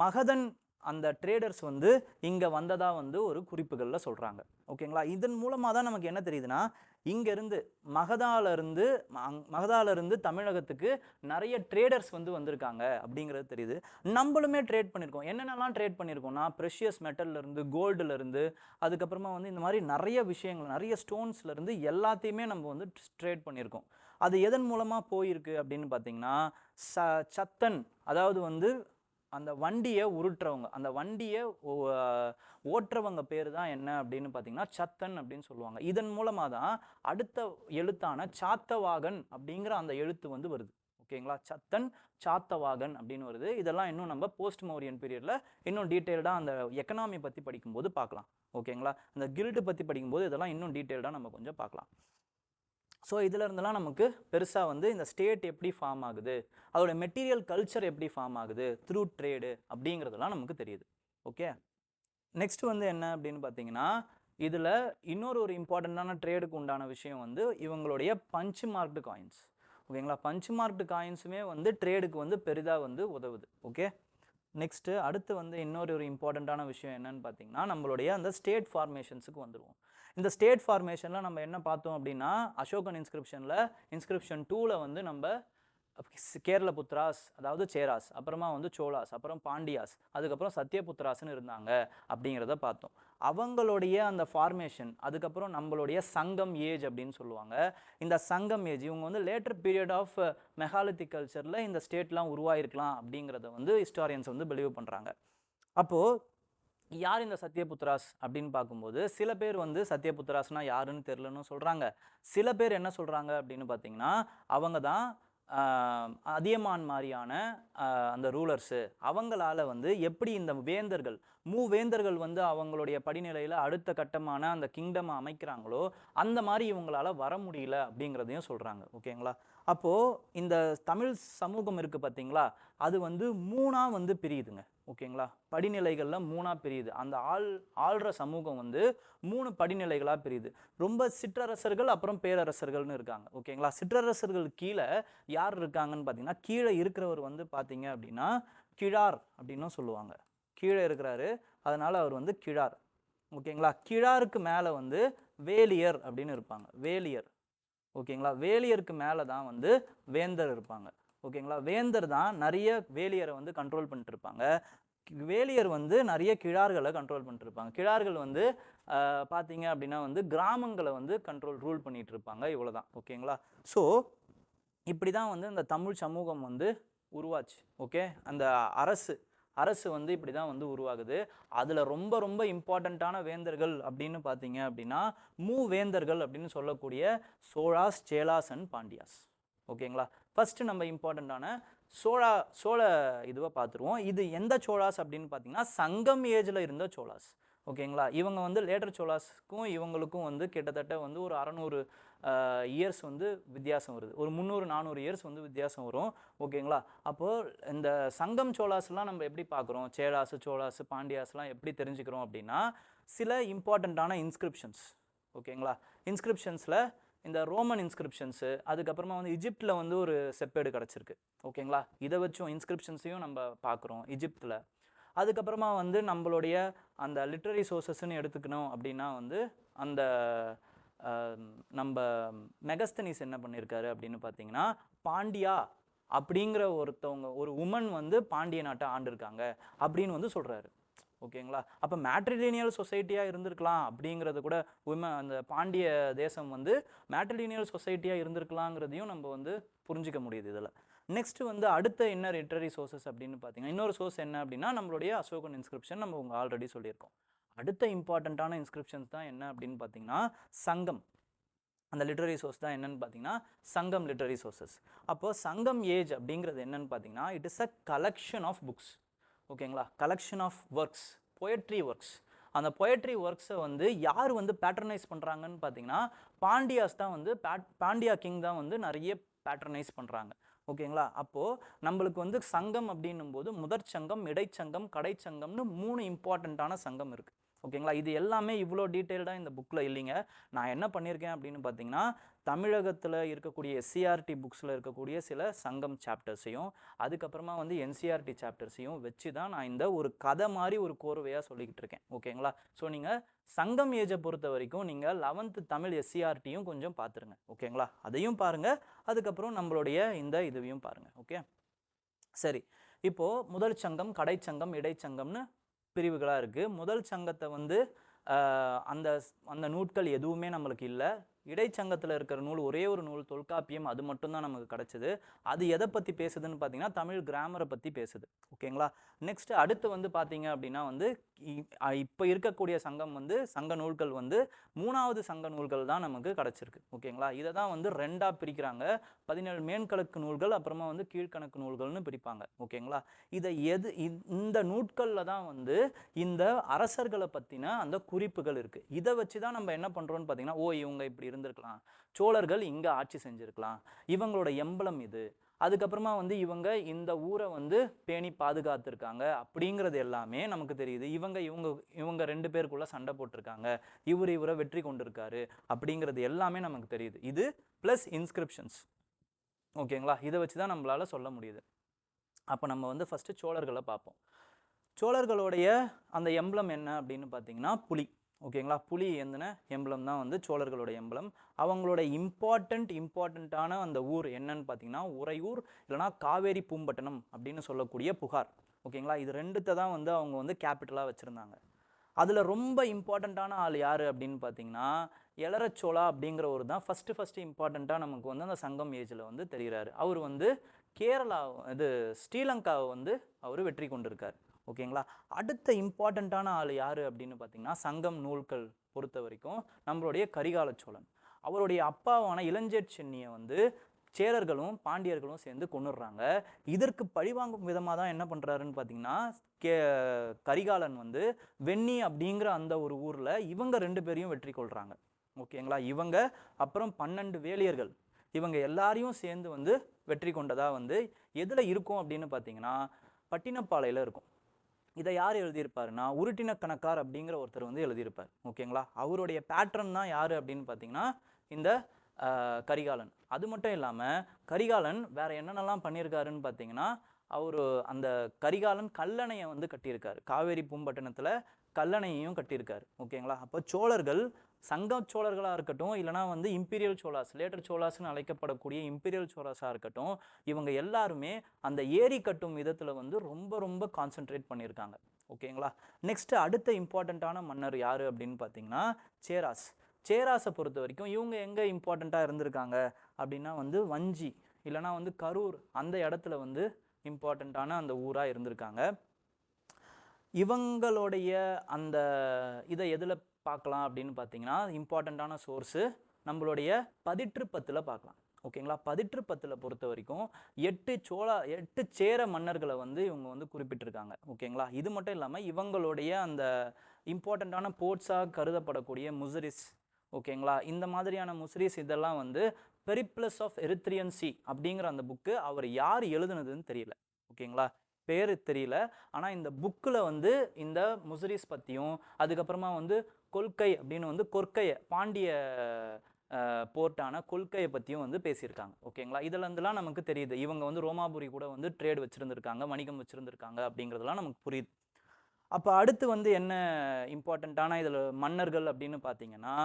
மகதன் அந்த ட்ரேடர்ஸ் வந்து இங்கே வந்ததாக வந்து ஒரு குறிப்புகளில் சொல்கிறாங்க. ஓகேங்களா. இதன் மூலமாக தான் நமக்கு என்ன தெரியுதுன்னா, இங்கேருந்து மகதாலேருந்து தமிழகத்துக்கு நிறைய ட்ரேடர்ஸ் வந்து வந்திருக்காங்க அப்படிங்கிறது தெரியுது. நம்மளுமே ட்ரேட் பண்ணியிருக்கோம். என்னென்னலாம் ட்ரேட் பண்ணியிருக்கோம்னா, ப்ரெஷியஸ் மெட்டல்லேருந்து, கோல்டுலேருந்து, அதுக்கப்புறமா வந்து இந்த மாதிரி நிறைய விஷயங்கள், நிறைய ஸ்டோன்ஸ்லேருந்து எல்லாத்தையுமே நம்ம வந்து ட்ரேட் பண்ணியிருக்கோம். அது எதன் மூலமாக போயிருக்கு அப்படின்னு பார்த்தீங்கன்னா, சத்தன், அதாவது வந்து அந்த வண்டியை உருட்டுறவங்க, அந்த வண்டியை ஓட்டுறவங்க பேர் தான் என்ன அப்படின்னு பார்த்தீங்கன்னா சத்தன் அப்படின்னு சொல்லுவாங்க. இதன் மூலமாக தான் அடுத்த எழுத்தான சாத்தவாகன் அப்படிங்கிற அந்த எழுத்து வந்து வருது. ஓகேங்களா. சத்தன் சாத்தவாகன் அப்படின்னு வருது. இதெல்லாம் இன்னும் நம்ம போஸ்ட் மௌரியன் பீரியடில் இன்னும் டீட்டெயில்டாக அந்த எக்கனாமி பற்றி படிக்கும்போது பார்க்கலாம். ஓகேங்களா. அந்த கில்டு பற்றி படிக்கும்போது இதெல்லாம் இன்னும் டீட்டெயில்டாக நம்ம கொஞ்சம் பார்க்கலாம். ஸோ இதில் இருந்தெல்லாம் நமக்கு பெருசாக வந்து இந்த ஸ்டேட் எப்படி ஃபார்ம் ஆகுது, அதோட மெட்டீரியல் கல்ச்சர் எப்படி ஃபார்ம் ஆகுது த்ரூ ட்ரேடு அப்படிங்கிறதெல்லாம் நமக்கு தெரியுது. ஓகே, நெக்ஸ்ட் வந்து என்ன அப்படின்னு பார்த்தீங்கன்னா, இதில் இன்னொரு ஒரு இம்பார்ட்டண்ட்டான ட்ரேடுக்கு உண்டான விஷயம் வந்து இவங்களுடைய பஞ்ச் மார்க்டு காயின்ஸ். ஓகேங்களா. பஞ்ச் மார்க்டு காயின்ஸுமே வந்து ட்ரேடுக்கு வந்து பெரிதாக வந்து உதவுது. ஓகே, நெக்ஸ்ட்டு அடுத்து வந்து இன்னொரு ஒரு இம்பார்ட்டண்ட்டான விஷயம் என்னன்னு பார்த்தீங்கன்னா, நம்மளுடைய அந்த ஸ்டேட் ஃபார்மேஷன்ஸுக்கு வந்துடுவோம். இந்த ஸ்டேட் ஃபார்மேஷனில் நம்ம என்ன பார்த்தோம் அப்படின்னா, அசோகன் இன்ஸ்கிரிப்ஷன் 2ல் வந்து நம்ம கேரளபுத்ராஸ், அதாவது சேராஸ், அப்புறமா வந்து சோலாஸ், அப்புறம் பாண்டியாஸ், அதுக்கப்புறம் சத்யபுத்ராஸ்ன்னு இருந்தாங்க அப்படிங்கிறத பார்த்தோம். அவங்களுடைய அந்த ஃபார்மேஷன், அதுக்கப்புறம் நம்மளுடைய சங்கம் ஏஜ் அப்படின்னு சொல்லுவாங்க. இந்த சங்கம் ஏஜ் இவங்க வந்து லேட்டர் பீரியட் ஆஃப் மெகாலித்திக் கல்ச்சரில் இந்த ஸ்டேட்லாம் உருவாயிருக்கலாம் அப்படிங்கிறத வந்து ஹிஸ்டாரியன்ஸ் வந்து பிலீவ் பண்ணுறாங்க. அப்போது யார் இந்த சத்யபுத்ராஸ் அப்படின்னு பார்க்கும்போது சில பேர் வந்து சத்யபுத்ராஸ்னால் யாருன்னு தெரிலன்னு சொல்கிறாங்க. சில பேர் என்ன சொல்கிறாங்க அப்படின்னு பார்த்தீங்கன்னா, அவங்க தான் அதியமான் மாதிரியான அந்த ரூலர்ஸு அவங்களால வந்து எப்படி இந்த வேந்தர்கள் மூவேந்தர்கள் வந்து அவங்களுடைய படிநிலையில் அடுத்த கட்டமான அந்த கிங்டம் அமைக்கிறாங்களோ அந்த மாதிரி இவங்களால வர முடியல அப்படிங்கிறதையும் சொல்கிறாங்க. ஓகேங்களா? அப்போது இந்த தமிழ் சமூகம் இருக்குது பார்த்தீங்களா, அது வந்து மூணாக வந்து பிரியுதுங்க. ஓகேங்களா? படிநிலைகளில் மூணாக பிரியுது. அந்த ஆள்ற சமூகம் வந்து 3 படிநிலைகளாக பிரியுது. ரொம்ப சிற்றரசர்கள் அப்புறம் பேரரசர்கள்னு இருக்காங்க. ஓகேங்களா? சிற்றரசர்கள் கீழே யார் இருக்காங்கன்னு பார்த்தீங்கன்னா, கீழே இருக்கிறவர் வந்து பார்த்தீங்க அப்படின்னா கிழார் அப்படின்னும் சொல்லுவாங்க. கீழே இருக்கிறாரு, அதனால அவர் வந்து கிழார். ஓகேங்களா? கிழாருக்கு மேலே வந்து வேலியர் அப்படின்னு இருப்பாங்க. வேலியர். ஓகேங்களா? வேலியருக்கு மேலே தான் வந்து வேந்தர் இருப்பாங்க. ஓகேங்களா? வேந்தர் தான் நிறைய வேலியரை வந்து கண்ட்ரோல் பண்ணிட்டு இருப்பாங்க. வேலியர் வந்து நிறைய கிழார்களை கண்ட்ரோல் பண்ணிட்டு இருப்பாங்க. கிழார்கள் வந்து பார்த்தீங்க அப்படின்னா வந்து கிராமங்களை வந்து ரூல் பண்ணிட்டு இருப்பாங்க. இவ்வளோதான். ஓகேங்களா? ஸோ இப்படி தான் வந்து இந்த தமிழ் சமூகம் வந்து உருவாச்சு. ஓகே, அந்த அரசு வந்து இப்படி தான் வந்து உருவாகுது. அதில் ரொம்ப ரொம்ப இம்பார்ட்டண்ட்டான வேந்தர்கள் அப்படின்னு பார்த்தீங்க அப்படின்னா மூவேந்தர்கள் அப்படின்னு சொல்லக்கூடிய சோழாஸ், சேலாஸ் அண்ட் பாண்டியாஸ். ஓகேங்களா? ஃபர்ஸ்ட் நம்ம இம்பார்ட்டண்ட்டான சோழ இதுவை பார்த்துருவோம். இது எந்த சோழாஸ் அப்படின்னு பார்த்தீங்கன்னா சங்கம் ஏஜில் இருந்த சோழாஸ். ஓகேங்களா? இவங்க வந்து லேட்டர் சோழாஸ்க்கும் இவங்களுக்கும் வந்து கிட்டத்தட்ட வந்து ஒரு 600 இயர்ஸ் வந்து வித்தியாசம் வருது. ஒரு 300-400 இயர்ஸ் வந்து வித்தியாசம் வரும். ஓகேங்களா? அப்போது இந்த சங்கம் சோழாஸ்லாம் நம்ம எப்படி பார்க்குறோம், சேலாஸ், சோழாஸ், பாண்டியாஸ்லாம் எப்படி தெரிஞ்சுக்கிறோம் அப்படின்னா சில இம்பார்ட்டண்ட்டான இன்ஸ்கிரிப்ஷன்ஸ். ஓகேங்களா? இன்ஸ்கிரிப்ஷன்ஸில் இந்த ரோமன் இன்ஸ்கிரிப்ஷன்ஸு, அதுக்கப்புறமா வந்து இஜிப்டில் வந்து ஒரு செப்பேடு கிடச்சிருக்கு. ஓகேங்களா? இதை வச்சும் இன்ஸ்கிரிப்ஷன்ஸையும் நம்ம பார்க்குறோம் இஜிப்டில். அதுக்கப்புறமா வந்து நம்மளுடைய அந்த லிட்ரரி சோர்சஸ்ன்னு எடுத்துக்கணும் அப்படின்னா வந்து அந்த நம்ம மெகஸ்தனிஸ் என்ன பண்ணியிருக்காரு அப்படின்னு பார்த்தீங்கன்னா பாண்டியா அப்படிங்கிற ஒரு உமன் வந்து பாண்டிய நாட்டை ஆண்டிருக்காங்க அப்படின்னு வந்து சொல்கிறாரு. ஓகேங்களா? அப்போ மேட்ரிலினியல் சொசைட்டியாக இருந்திருக்கலாம் அப்படிங்கிறது கூட அந்த பாண்டிய தேசம் வந்து மேட்ரிலினியல் சொசைட்டியாக இருந்திருக்கலாங்கிறதையும் நம்ம வந்து புரிஞ்சிக்க முடியுது இதில். நெக்ஸ்ட் வந்து அடுத்த என்ன லிட்ரரி சோர்சஸ் அப்படின்னு பார்த்தீங்கன்னா இன்னொரு சோர்ஸ் என்ன அப்படின்னா நம்மளுடைய அசோகன் இன்ஸ்கிரிப்ஷன் நம்ம ஆல்ரெடி சொல்லியிருக்கோம். அடுத்த இம்பார்ட்டண்ட்டான இன்ஸ்கிரிப்ஷன்ஸ் தான் என்ன அப்படின்னு பார்த்தீங்கன்னா சங்கம். அந்த லிட்ரரி சோர்ஸ் தான் என்னன்னு பார்த்தீங்கன்னா சங்கம் லிட்ரரி சோர்சஸ். அப்போ சங்கம் ஏஜ் அப்படிங்கிறது என்னன்னு பார்த்தீங்கன்னா it is a collection of books. ஓகேங்களா? Collection of works, poetry works. அந்த பொயட்ரி ஒர்க்ஸை வந்து யார் வந்து பேட்ரனைஸ் பண்ணுறாங்கன்னு பார்த்தீங்கன்னா பாண்டியாஸ் தான் வந்து பாண்டியா கிங் தான் வந்து நிறைய பேட்ரனைஸ் பண்ணுறாங்க. ஓகேங்களா? அப்போது நம்மளுக்கு வந்து சங்கம் அப்படின்னும் போது முதற் சங்கம், இடைச்சங்கம், கடைச்சங்கம்னு 3 இம்பார்ட்டண்ட்டான சங்கம் இருக்குது. ஓகேங்களா? இது எல்லாமே இவ்வளோ டீட்டெயில்டாக இந்த புக்கில் இல்லைங்க. நான் என்ன பண்ணியிருக்கேன் அப்படின்னு பார்த்தீங்கன்னா தமிழகத்தில் இருக்கக்கூடிய எஸ்சிஆர்டி புக்ஸில் இருக்கக்கூடிய சில சங்கம் சாப்டர்ஸையும் அதுக்கப்புறமா வந்து என்சிஆர்டி சாப்டர்ஸையும் வச்சு தான் நான் இந்த ஒரு கதை மாதிரி ஒரு கோர்வையாக சொல்லிக்கிட்டு இருக்கேன். ஓகேங்களா? ஸோ நீங்கள் சங்கம் ஏஜை பொறுத்த வரைக்கும் நீங்கள் 11th தமிழ் எஸ்சிஆர்டியும் கொஞ்சம் பார்த்துருங்க. ஓகேங்களா? அதையும் பாருங்கள், அதுக்கப்புறம் நம்மளுடைய இந்த இதுவையும் பாருங்கள். ஓகே, சரி. இப்போது முதல் சங்கம், கடைச்சங்கம், இடைச்சங்கம்னு பிரிவுகளாக இருக்குது. முதல் சங்கத்தை வந்து அந்த அந்த நூட்கள் எதுவுமே நம்மளுக்கு இல்லை. இடைச்சங்கத்தில் இருக்கிற நூல் ஒரே ஒரு நூல் தொல்காப்பியம், அது மட்டும்தான் நமக்கு கிடச்சிது. அது எதை பற்றி பேசுதுன்னு பார்த்தீங்கன்னா தமிழ் கிராமரை பற்றி பேசுது. ஓகேங்களா? நெக்ஸ்ட் அடுத்து வந்து பார்த்தீங்க அப்படின்னா வந்து இப்போ இருக்கக்கூடிய சங்கம் வந்து சங்க நூல்கள் வந்து 3வது சங்க நூல்கள் தான் நமக்கு கிடச்சிருக்கு. ஓகேங்களா? இதை தான் வந்து 2ஆக பிரிக்கிறாங்க. 17 மேன்கணக்கு நூல்கள் அப்புறமா வந்து கீழ்கணக்கு நூல்கள்னு பிரிப்பாங்க. ஓகேங்களா? இதை இந்த நூட்களில் தான் வந்து இந்த அரசர்களை பற்றின அந்த குறிப்புகள் இருக்குது. இதை வச்சு தான் நம்ம என்ன பண்ணுறோன்னு பார்த்தீங்கன்னா இவங்க இப்படி இருந்திருக்கலாம், சோழர்கள் இங்கே ஆட்சி செஞ்சுருக்கலாம், இவங்களோட எம்பளம் இது, அதுக்கப்புறமா வந்து இவங்க இந்த ஊரை வந்து பேணி பாதுகாத்துருக்காங்க அப்படிங்கிறது எல்லாமே நமக்கு தெரியுது. இவங்க 2 பேருக்குள்ள சண்டை போட்டிருக்காங்க, இவரை வெற்றி கொண்டிருக்காரு அப்படிங்கிறது எல்லாமே நமக்கு தெரியுது. இது ப்ளஸ் இன்ஸ்கிரிப்ஷன்ஸ். ஓகேங்களா? இதை வச்சு தான் நம்மளால சொல்ல முடியுது. அப்போ நம்ம வந்து ஃபஸ்ட்டு சோழர்களை பார்ப்போம். சோழர்களுடைய அந்த எம்பளம் என்ன அப்படின்னு பார்த்தீங்கன்னா புலி. ஓகேங்களா? புலி எந்தன எம்பளம் தான் வந்து சோழர்களுடைய எம்பளம். அவங்களோட இம்பார்ட்டண்ட்டான அந்த ஊர் என்னன்னு பார்த்தீங்கன்னா உறையூர், இல்லைனா காவேரி பூம்பட்டினம் அப்படின்னு சொல்லக்கூடிய புகார். ஓகேங்களா? இது 2த்தை தான் வந்து அவங்க வந்து கேபிட்டலாக வச்சுருந்தாங்க. அதில் ரொம்ப இம்பார்ட்டண்ட்டான ஆள் யார் அப்படின்னு பார்த்தீங்கன்னா எலரச்சோளா அப்படிங்கிறவர் தான் ஃபஸ்ட்டு இம்பார்ட்டண்ட்டாக நமக்கு வந்து அந்த சங்கம் ஏஜில் வந்து தெரிகிறாரு. அவர் வந்து கேரளா ஸ்ரீலங்காவை வந்து அவர் வெற்றி கொண்டிருக்கார். ஓகேங்களா? அடுத்த இம்பார்ட்டண்ட்டான ஆள் யார் அப்படின்னு பார்த்தீங்கன்னா சங்கம் நூல்கள் பொறுத்த வரைக்கும் நம்மளுடைய கரிகால சோழன். அவருடைய அப்பாவான இளஞ்சேட் சென்னியை வந்து சேரர்களும் பாண்டியர்களும் சேர்ந்து கொன்னுடுறாங்க. இதற்கு பழிவாங்கும் விதமாக தான் என்ன பண்ணுறாருன்னு பார்த்தீங்கன்னா, கரிகாலன் வந்து வெண்ணி அப்படிங்கிற அந்த ஒரு ஊரில் இவங்க 2 பேரையும் வெற்றி கொள்கிறாங்க. ஓகேங்களா? இவங்க அப்புறம் 12 வேலியர்கள் இவங்க எல்லாரையும் சேர்ந்து வந்து வெற்றி கொண்டதா வந்து எதில் இருக்கும் அப்படின்னு பார்த்தீங்கன்னா, பட்டினப்பாளையில் இருக்கும். இதை யார் எழுதியிருப்பாருன்னா, உருட்டின கணக்கார் அப்படிங்கிற ஒருத்தர் வந்து எழுதியிருப்பார். ஓகேங்களா? அவருடைய பேட்ரன் தான் யார் அப்படின்னு பார்த்தீங்கன்னா இந்த கரிகாலன். அது மட்டும் இல்லாமல் கரிகாலன் வேற என்னென்னலாம் பண்ணியிருக்காருன்னு பார்த்தீங்கன்னா, அவர் அந்த கரிகாலன் கல்லணையை வந்து கட்டியிருக்காரு. காவேரி பூம்பட்டினத்தில் கல்லணையையும் கட்டியிருக்காரு. ஓகேங்களா? அப்போ சோழர்கள் சங்க சோழர்களாக இருக்கட்டும், இல்லைனா வந்து இம்பீரியல் சோழாஸ், லேட்டர் சோழாஸ்ன்னு அழைக்கப்படக்கூடிய இம்பீரியல் சோழாஸாக இருக்கட்டும், இவங்க எல்லாருமே அந்த ஏரி கட்டும் விதத்தில் வந்து ரொம்ப ரொம்ப கான்சென்ட்ரேட் பண்ணியிருக்காங்க. ஓகேங்களா? நெக்ஸ்ட் அடுத்த இம்பார்ட்டண்ட்டான மன்னர் யார் அப்படின்னு பார்த்தீங்கன்னா சேராஸ். சேராஸை பொறுத்த வரைக்கும் இவங்க எங்கே இம்பார்ட்டண்ட்டாக இருந்திருக்காங்க அப்படின்னா வந்து வஞ்சி இல்லைனா வந்து கரூர் அந்த இடத்துல வந்து இம்பார்ட்டண்ட்டான அந்த ஊராக இருந்திருக்காங்க. இவங்களுடைய அந்த இதை எதில் பார்க்கலாம் அப்படின்னு பார்த்தீங்கன்னா, இம்பார்ட்டண்ட்டான சோர்ஸு நம்மளுடைய பதிற்றுப்பத்தில் பார்க்கலாம். ஓகேங்களா? பதிற்றுப்பத்தில் பொறுத்த வரைக்கும் 8 சேர மன்னர்களை வந்து இவங்க வந்து குறிப்பிட்டிருக்காங்க. ஓகேங்களா? இது மட்டும் இல்லாமல் இவங்களுடைய அந்த இம்பார்ட்டண்ட்டான போர்ட்ஸாக கருதப்படக்கூடிய முசிரிஸ், ஓகேங்களா, இந்த மாதிரியான முசிரிஸ் இதெல்லாம் வந்து பெரிப்ளஸ் ஆஃப் எரித்ரியன் சி அப்படிங்கிற அந்த புக்கு அவர் யார் எழுதுனதுன்னு தெரியல. ஓகேங்களா? பேர் தெரியல. ஆனால் இந்த புக்கில் வந்து இந்த முசிரிஸ் பற்றியும் அதுக்கப்புறமா வந்து கொல்கை அப்படின்னு வந்து கொற்கையை பாண்டிய போர்ட்டான கொல்கையை பற்றியும் வந்து பேசியிருக்காங்க. ஓகேங்களா? இதில் இருந்துலாம் நமக்கு தெரியுது இவங்க வந்து ரோமாபுரி கூட வந்து ட்ரேட் வச்சுருந்துருக்காங்க, வணிகம் வச்சுருந்துருக்காங்க அப்படிங்கிறதுலாம் நமக்கு புரியுது. அப்போ அடுத்து வந்து என்ன இம்பார்ட்டண்ட்டான இதில் மன்னர்கள் அப்படின்னு பார்த்தீங்கன்னா,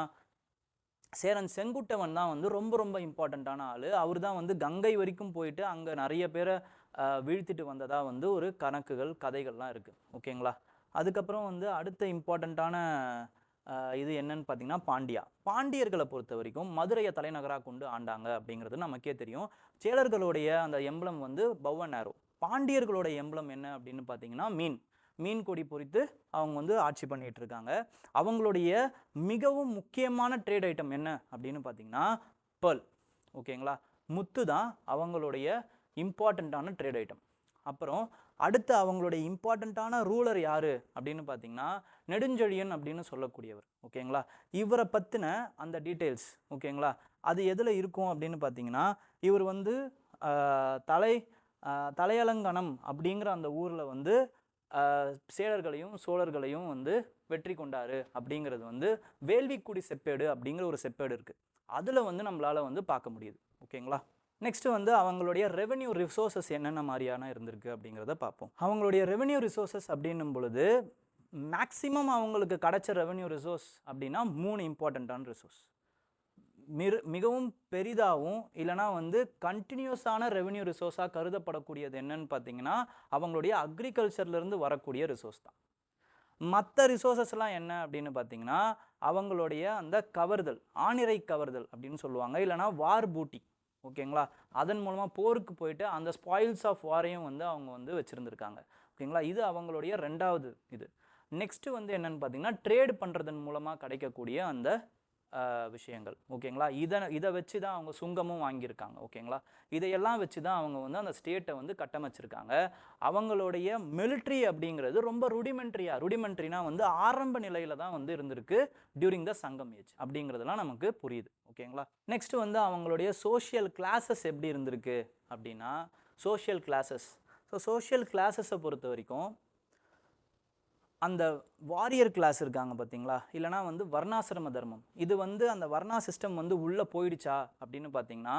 சேரன் செங்குட்டவன் தான் வந்து ரொம்ப ரொம்ப இம்பார்ட்டண்ட்டான ஆள். அவர் தான் வந்து கங்கை வரைக்கும் போயிட்டு அங்கே நிறைய பேரை வீழ்த்திட்டு வந்ததாக வந்து ஒரு கணக்குகள் கதைகள்லாம் இருக்குது. ஓகேங்களா? அதுக்கப்புறம் வந்து அடுத்த இம்பார்ட்டண்ட்டான இது என்னன்னு பார்த்தீங்கன்னா பாண்டியா. பாண்டியர்களை பொறுத்த வரைக்கும் மதுரையை தலைநகராக கொண்டு ஆண்டாங்க அப்படிங்கிறது நமக்கே தெரியும். சேரர்களுடைய அந்த எம்பளம் வந்து பவ் அண்ட் ஆரோ. பாண்டியர்களோட எம்பளம் என்ன அப்படின்னு பார்த்தீங்கன்னா மீன் கொடி பொறித்து அவங்க வந்து ஆட்சி பண்ணிட்டு இருக்காங்க. அவங்களுடைய மிகவும் முக்கியமான ட்ரேட் ஐட்டம் என்ன அப்படின்னு பார்த்தீங்கன்னா பேர்ல். ஓகேங்களா? முத்து தான் அவங்களுடைய இம்பார்ட்டண்ட்டான ட்ரேட் ஐட்டம். அப்புறம் அடுத்து அவங்களுடைய இம்பார்ட்டண்ட்டான ரூலர் யார் அப்படின்னு பார்த்தீங்கன்னா நெடுஞ்செழியன் அப்படின்னு சொல்லக்கூடியவர். ஓகேங்களா? இவரை பற்றின அந்த டீட்டெயில்ஸ் ஓகேங்களா அது எதில் இருக்கும் அப்படின்னு பார்த்தீங்கன்னா, இவர் வந்து தலையலங்கனம் அப்படிங்கிற அந்த ஊரில் வந்து சேரர்களையும் சோழர்களையும் வந்து வெற்றி கொண்டாரு அப்படிங்கிறது வந்து வேள்விக்குடி செப்பேடு அப்படிங்கிற ஒரு செப்பேடு இருக்குது. அதில் வந்து நம்மளால் வந்து பார்க்க முடியுது. ஓகேங்களா? நெக்ஸ்ட் வந்து அவங்களுடைய ரெவென்யூ ரிசோர்ஸஸ் என்னென்ன மாதிரியான இருந்திருக்கு அப்படிங்கிறத பார்ப்போம். அவங்களுடைய ரெவென்யூ ரிசோர்ஸஸ் அப்படின்னும் பொழுது மேக்சிமம் அவங்களுக்கு கிடைச்ச ரெவென்யூ ரிசோர்ஸ் அப்படின்னா 3 இம்பார்ட்டண்ட்டான ரிசோர்ஸ். மிகவும் பெரிதாகவும் இல்லைனா வந்து கண்டினியூஸான ரெவென்யூ ரிசோர்ஸாக கருதப்படக்கூடியது என்னன்னு பார்த்தீங்கன்னா அவங்களுடைய அக்ரிகல்ச்சர்லேருந்து வரக்கூடிய ரிசோர்ஸ் தான். மற்ற ரிசோர்ஸஸ்லாம் என்ன அப்படின்னு பார்த்தீங்கன்னா அவங்களுடைய அந்த கவர்தல், ஆணிரை கவர்தல் அப்படின்னு சொல்லுவாங்க, இல்லைனா வார் பூட்டி. ஓகேங்களா? அதன் மூலமாக போருக்கு போயிட்டு அந்த ஸ்பாயில்ஸ் ஆஃப் வாரையும் வந்து அவங்க வந்து வச்சுருந்துருக்காங்க. ஓகேங்களா? இது அவங்களுடைய 2வது இது. நெக்ஸ்ட்டு வந்து என்னென்னு பார்த்தீங்கன்னா ட்ரேட் பண்ணுறதன் மூலமாக கிடைக்கக்கூடிய அந்த விஷயங்கள். ஓகேங்களா? இதை வச்சு தான் அவங்க சுங்கமும் வாங்கியிருக்காங்க. ஓகேங்களா? இதையெல்லாம் வச்சு தான் அவங்க வந்து அந்த ஸ்டேட்டை வந்து கட்டமைச்சிருக்காங்க. அவங்களுடைய மிலிட்ரி அப்படிங்கிறது ரொம்ப ருடிமெண்ட்ரினா வந்து ஆரம்ப நிலையில் தான் வந்து இருந்திருக்கு டியூரிங் த சங்கம் ஏஜ் அப்படிங்கிறதுலாம் நமக்கு புரியுது. ஓகேங்களா? நெக்ஸ்ட் வந்து அவங்களுடைய சோஷியல் கிளாஸஸ் எப்படி இருந்திருக்கு அப்படின்னா சோஷியல் கிளாஸஸை பொறுத்த வரைக்கும் அந்த வாரியர் கிளாஸ் இருக்காங்க பார்த்தீங்களா, இல்லைனா வந்து வர்ணாசிரம தர்மம், இது வந்து அந்த வர்ணா சிஸ்டம் வந்து உள்ளே போயிடுச்சா அப்படின்னு பார்த்தீங்கன்னா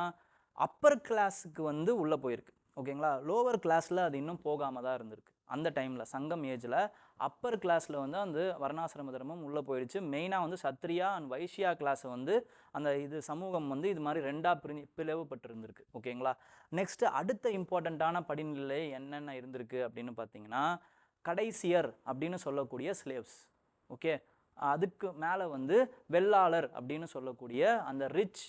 அப்பர் கிளாஸுக்கு வந்து உள்ளே போயிருக்கு. ஓகேங்களா? லோவர் கிளாஸில் அது இன்னும் போகாமல் தான் இருந்திருக்கு. அந்த டைமில் சங்கம் ஏஜில் அப்பர் கிளாஸில் வந்து அந்த வர்ணாசிரம தர்மம் உள்ளே போயிடுச்சு. மெயினாக வந்து சத்ரியா அண்ட் வைஷ்யா கிளாஸை வந்து அந்த இது சமூகம் வந்து இது மாதிரி 2ஆக பிளவுபட்டு. ஓகேங்களா? நெக்ஸ்ட்டு அடுத்த இம்பார்ட்டண்ட்டான படிநிலை என்னென்ன இருந்திருக்கு அப்படின்னு பார்த்தீங்கன்னா கடைசியர் அப்படின்னு சொல்லக்கூடிய ஸ்லேவ்ஸ். ஓகே, அதுக்கு மேலே வந்து வெள்ளாளர் அப்படின்னு சொல்லக்கூடிய அந்த ரிச்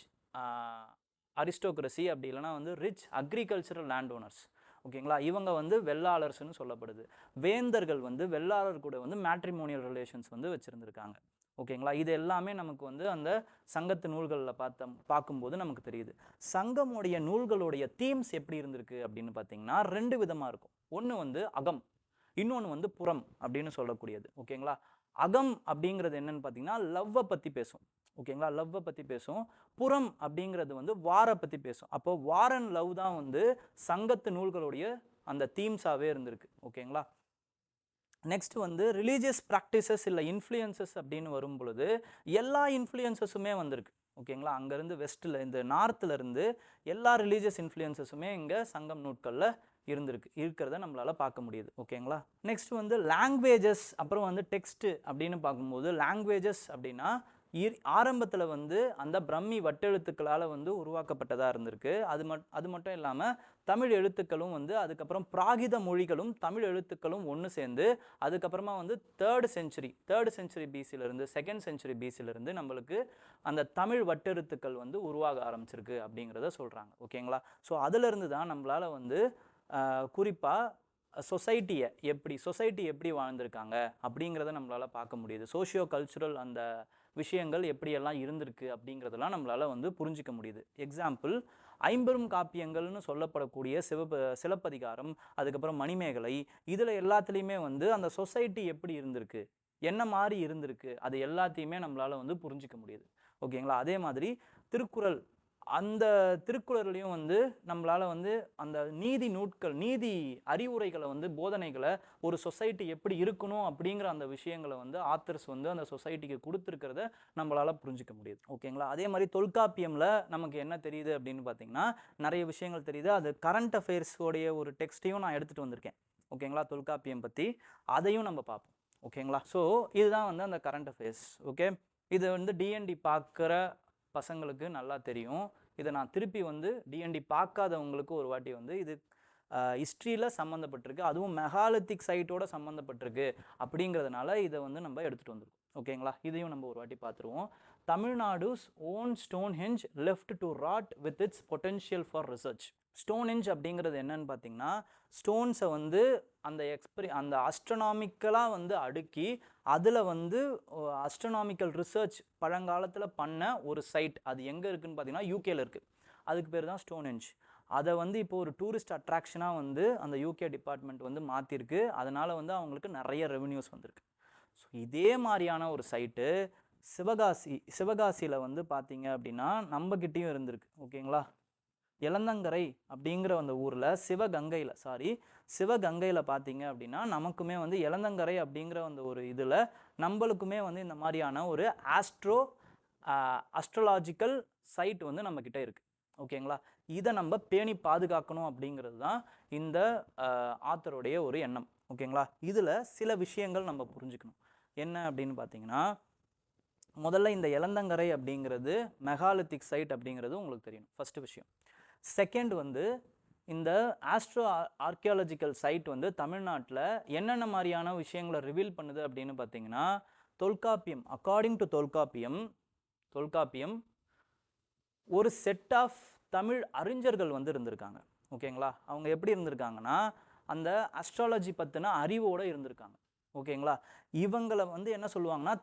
அரிஸ்டோக்ரஸி அப்படி இல்லைனா வந்து ரிச் அக்ரிகல்ச்சரல் லேண்ட் ஓனர்ஸ். ஓகேங்களா? இவங்க வந்து வெள்ளாளர்ஸ்னு சொல்லப்படுது. வேந்தர்கள் வந்து வெள்ளாளர் கூட வந்து மேட்ரிமோனியல் ரிலேஷன்ஸ் வந்து வச்சுருந்துருக்காங்க. ஓகேங்களா? இது எல்லாமே நமக்கு வந்து அந்த சங்கத்து நூல்களில் பார்க்கும்போது நமக்கு தெரியுது. சங்கமுடைய நூல்களுடைய தீம்ஸ் எப்படி இருந்திருக்கு அப்படின்னு பார்த்தீங்கன்னா 2 விதமாக இருக்கும். ஒன்று வந்து அகம், இன்னொன்று வந்து புறம் அப்படின்னு சொல்லக்கூடியது. ஓகேங்களா? அகம் அப்படிங்கிறது என்னன்னு பார்த்தீங்கன்னா லவ்வை பற்றி பேசும். ஓகேங்களா? லவ்வை பற்றி பேசும். புறம் அப்படிங்கிறது வந்து வாரை பற்றி பேசும். அப்போ வார் அண்ட் லவ் தான் வந்து சங்கத்து நூல்களுடைய அந்த தீம்ஸாகவே இருந்திருக்கு. ஓகேங்களா? நெக்ஸ்ட் வந்து ரிலீஜியஸ் ப்ராக்டிசஸ் இல்லை இன்ஃப்ளூயன்சஸ் அப்படின்னு வரும் பொழுது எல்லா இன்ஃப்ளூயன்சஸுமே வந்திருக்கு. ஓகேங்களா? அங்கேருந்து வெஸ்ட்டில் இந்த நார்த்துலேருந்து எல்லா ரிலீஜியஸ் இன்ஃப்ளூயன்சஸுமே இங்கே சங்கம் நூட்களில் இருக்கிறத நம்மளால் பார்க்க முடியுது. ஓகேங்களா? நெக்ஸ்ட் வந்து லாங்குவேஜஸ், அப்புறம் வந்து டெக்ஸ்ட்டு அப்படின்னு பார்க்கும்போது லாங்குவேஜஸ் அப்படின்னா ஆரம்பத்தில் வந்து அந்த பிரம்மி வட்டெழுத்துக்களால் வந்து உருவாக்கப்பட்டதாக இருந்திருக்கு. அது மட்டும் இல்லாமல் தமிழ் எழுத்துக்களும் வந்து அதுக்கப்புறம் பிராகித மொழிகளும் தமிழ் எழுத்துக்களும் ஒன்று சேர்ந்து அதுக்கப்புறமா வந்து தேர்ட் செஞ்சுரி பிசியிலிருந்து செகண்ட் செஞ்சுரி பிசியிலிருந்து நம்மளுக்கு அந்த தமிழ் வட்டெழுத்துக்கள் வந்து உருவாக ஆரம்பிச்சிருக்கு அப்படிங்கிறத சொல்கிறாங்க. ஓகேங்களா? ஸோ அதிலிருந்து தான் நம்மளால் வந்து குறிப்பாக சொசைட்டி எப்படி வாழ்ந்திருக்காங்க அப்படிங்கிறத நம்மளால் பார்க்க முடியுது. சோஷியோ கல்ச்சுரல் அந்த விஷயங்கள் எப்படியெல்லாம் இருந்திருக்கு அப்படிங்கிறதெல்லாம் நம்மளால் வந்து புரிஞ்சிக்க முடியுது. எக்ஸாம்பிள், ஐம்பெரும் காப்பியங்கள்னு சொல்லப்படக்கூடிய சிலப்பதிகாரம், அதுக்கப்புறம் மணிமேகலை, இதில் எல்லாத்துலேயுமே வந்து அந்த சொசைட்டி எப்படி இருந்திருக்கு, என்ன மாதிரி இருந்திருக்கு, அது எல்லாத்தையுமே நம்மளால் வந்து புரிஞ்சிக்க முடியுது. ஓகேங்களா? அதே மாதிரி திருக்குறள், அந்த திருக்குறள்லையும் வந்து நம்மளால் வந்து அந்த நீதி அறிவுரைகளை வந்து போதனைகளை ஒரு சொசைட்டி எப்படி இருக்கணும் அப்படிங்கிற அந்த விஷயங்களை வந்து ஆத்தர்ஸ் வந்து அந்த சொசைட்டிக்கு கொடுத்துருக்கிறத நம்மளால் புரிஞ்சிக்க முடியுது. ஓகேங்களா? அதே மாதிரி தொல்காப்பியமில் நமக்கு என்ன தெரியுது அப்படின்னு பார்த்தீங்கன்னா நிறைய விஷயங்கள் தெரியுது. அது கரண்ட் அஃபேர்ஸோடைய ஒரு டெக்ஸ்ட்டையும் நான் எடுத்துகிட்டு வந்திருக்கேன். ஓகேங்களா? தொல்காப்பியம் பற்றி அதையும் நம்ம பார்ப்போம். ஓகேங்களா? ஸோ இதுதான் வந்து அந்த கரண்ட் அஃபேர்ஸ். ஓகே, இது வந்து டிஎன்டி பார்க்குற பசங்களுக்கு நல்லா தெரியும். இதை நான் திருப்பி வந்து டிஎன்டி பார்க்காதவங்களுக்கு ஒரு வாட்டி வந்து இது ஹிஸ்ட்ரியில் சம்மந்தப்பட்டிருக்கு, அதுவும் மெகாலித்திக் சைட்டோட சம்மந்தப்பட்டிருக்கு அப்படிங்கிறதுனால இதை வந்து நம்ம எடுத்துகிட்டு வந்திருக்கோம். ஓகேங்களா? இதையும் நம்ம ஒரு வாட்டி பார்த்துருவோம். Tamil Nadu's own Stonehenge left to rod with it's potential for research. Stonehenge அப்படிங்கிறது என்னன்னு பார்த்தீங்கன்னா ஸ்டோன்ஸை வந்து அந்த அஸ்ட்ரோனாமிக்கலாக வந்து அடுக்கி அதில் வந்து அஸ்ட்ரோனாமிக்கல் ரிசர்ச் பழங்காலத்தில் பண்ண ஒரு சைட். அது எங்கே இருக்குதுன்னு பார்த்தீங்கன்னா யூகேல இருக்குது. அதுக்கு பேர் தான் ஸ்டோன்ஹெஞ்ச். அதை வந்து இப்போ ஒரு டூரிஸ்ட் அட்ராக்ஷனாக வந்து அந்த யூகே டிபார்ட்மெண்ட் வந்து மாற்றிருக்கு. அதனால் வந்து அவங்களுக்கு நிறைய ரெவென்யூஸ் வந்திருக்கு. ஸோ இதே மாதிரியான ஒரு சைட்டு சிவகாசியில் வந்து பார்த்தீங்க அப்படின்னா நம்மக்கிட்டேயும் இருந்திருக்கு. ஓகேங்களா? எலந்தங்கரை அப்படிங்கிற அந்த ஊரில் சிவகங்கையில் பார்த்தீங்க அப்படின்னா நமக்குமே வந்து எலந்தங்கரை அப்படிங்கிற அந்த ஒரு இதில் நம்மளுக்குமே வந்து இந்த மாதிரியான ஒரு அஸ்ட்ரோலாஜிக்கல் சைட் வந்து நம்மக்கிட்ட இருக்குது. ஓகேங்களா? இதை நம்ம பேணி பாதுகாக்கணும் அப்படிங்கிறது தான் இந்த ஆத்தருடைய ஒரு எண்ணம். ஓகேங்களா? இதில் சில விஷயங்கள் நம்ம புரிஞ்சுக்கணும். என்ன அப்படின்னு பார்த்தீங்கன்னா முதல்ல இந்த எலந்தங்கரை அப்படிங்கிறது மெகாலித்திக் சைட் அப்படிங்கிறது உங்களுக்கு தெரியணும், ஃபஸ்ட்டு விஷயம். செகண்ட் வந்து இந்த ஆர்கியாலஜிக்கல் சைட் வந்து தமிழ்நாட்டில் என்னென்ன மாதிரியான விஷயங்களை ரிவீல் பண்ணுது அப்படின்னு பார்த்தீங்கன்னா தொல்காப்பியம், அக்கார்டிங் டு தொல்காப்பியம் ஒரு செட் ஆஃப் தமிழ் அறிஞர்கள் வந்து இருந்திருக்காங்க. ஓகேங்களா? அவங்க எப்படி இருந்திருக்காங்கன்னா அந்த அஸ்ட்ராலஜி பற்றின அறிவோடு இருந்திருக்காங்க. ஓகேங்களா? இவங்களை வந்து என்ன சொல்லுவாங்கன்னா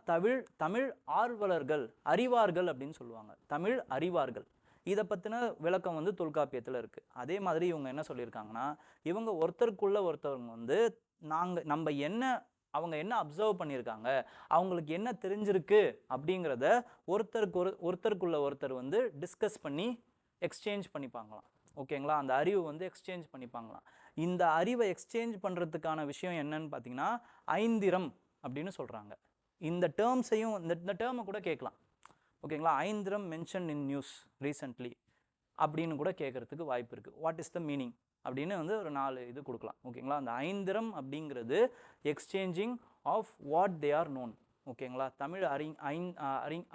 தமிழ் ஆர்வலர்கள், அறிவார்கள் அப்படின்னு சொல்லுவாங்க. தமிழ் அறிவார்கள். இதை பற்றின விளக்கம் வந்து தொல்காப்பியத்தில் இருக்குது. அதே மாதிரி இவங்க என்ன சொல்லியிருக்காங்கன்னா இவங்க ஒருத்தவங்க வந்து அவங்க என்ன அப்சர்வ் பண்ணியிருக்காங்க, அவங்களுக்கு என்ன தெரிஞ்சிருக்கு அப்படிங்கிறத ஒருத்தருக்குள்ள ஒருத்தர் வந்து டிஸ்கஸ் பண்ணி எக்ஸ்சேஞ்ச் பண்ணிப்பாங்களாம். ஓகேங்களா? அந்த அறிவு வந்து எக்ஸ்சேஞ்ச் பண்ணிப்பாங்களாம். இந்த அறிவை எக்ஸ்சேஞ்ச் பண்ணுறதுக்கான விஷயம் என்னன்னு பார்த்தீங்கன்னா ஐந்திரம் அப்படின்னு சொல்கிறாங்க. இந்த டேர்ம்ஸையும் இந்த டேர்மை கூட கேட்கலாம். ஓகேங்களா? Aindiram mention in news recently அப்படின்னு கூட கேட்குறதுக்கு வாய்ப்பு இருக்குது. வாட் இஸ் த மீனிங் அப்படின்னு வந்து ஒரு 4 இது கொடுக்கலாம். ஓகேங்களா? அந்த ஐந்திரம் அப்படிங்கிறது exchanging of what they are known. ஓகேங்களா? தமிழ்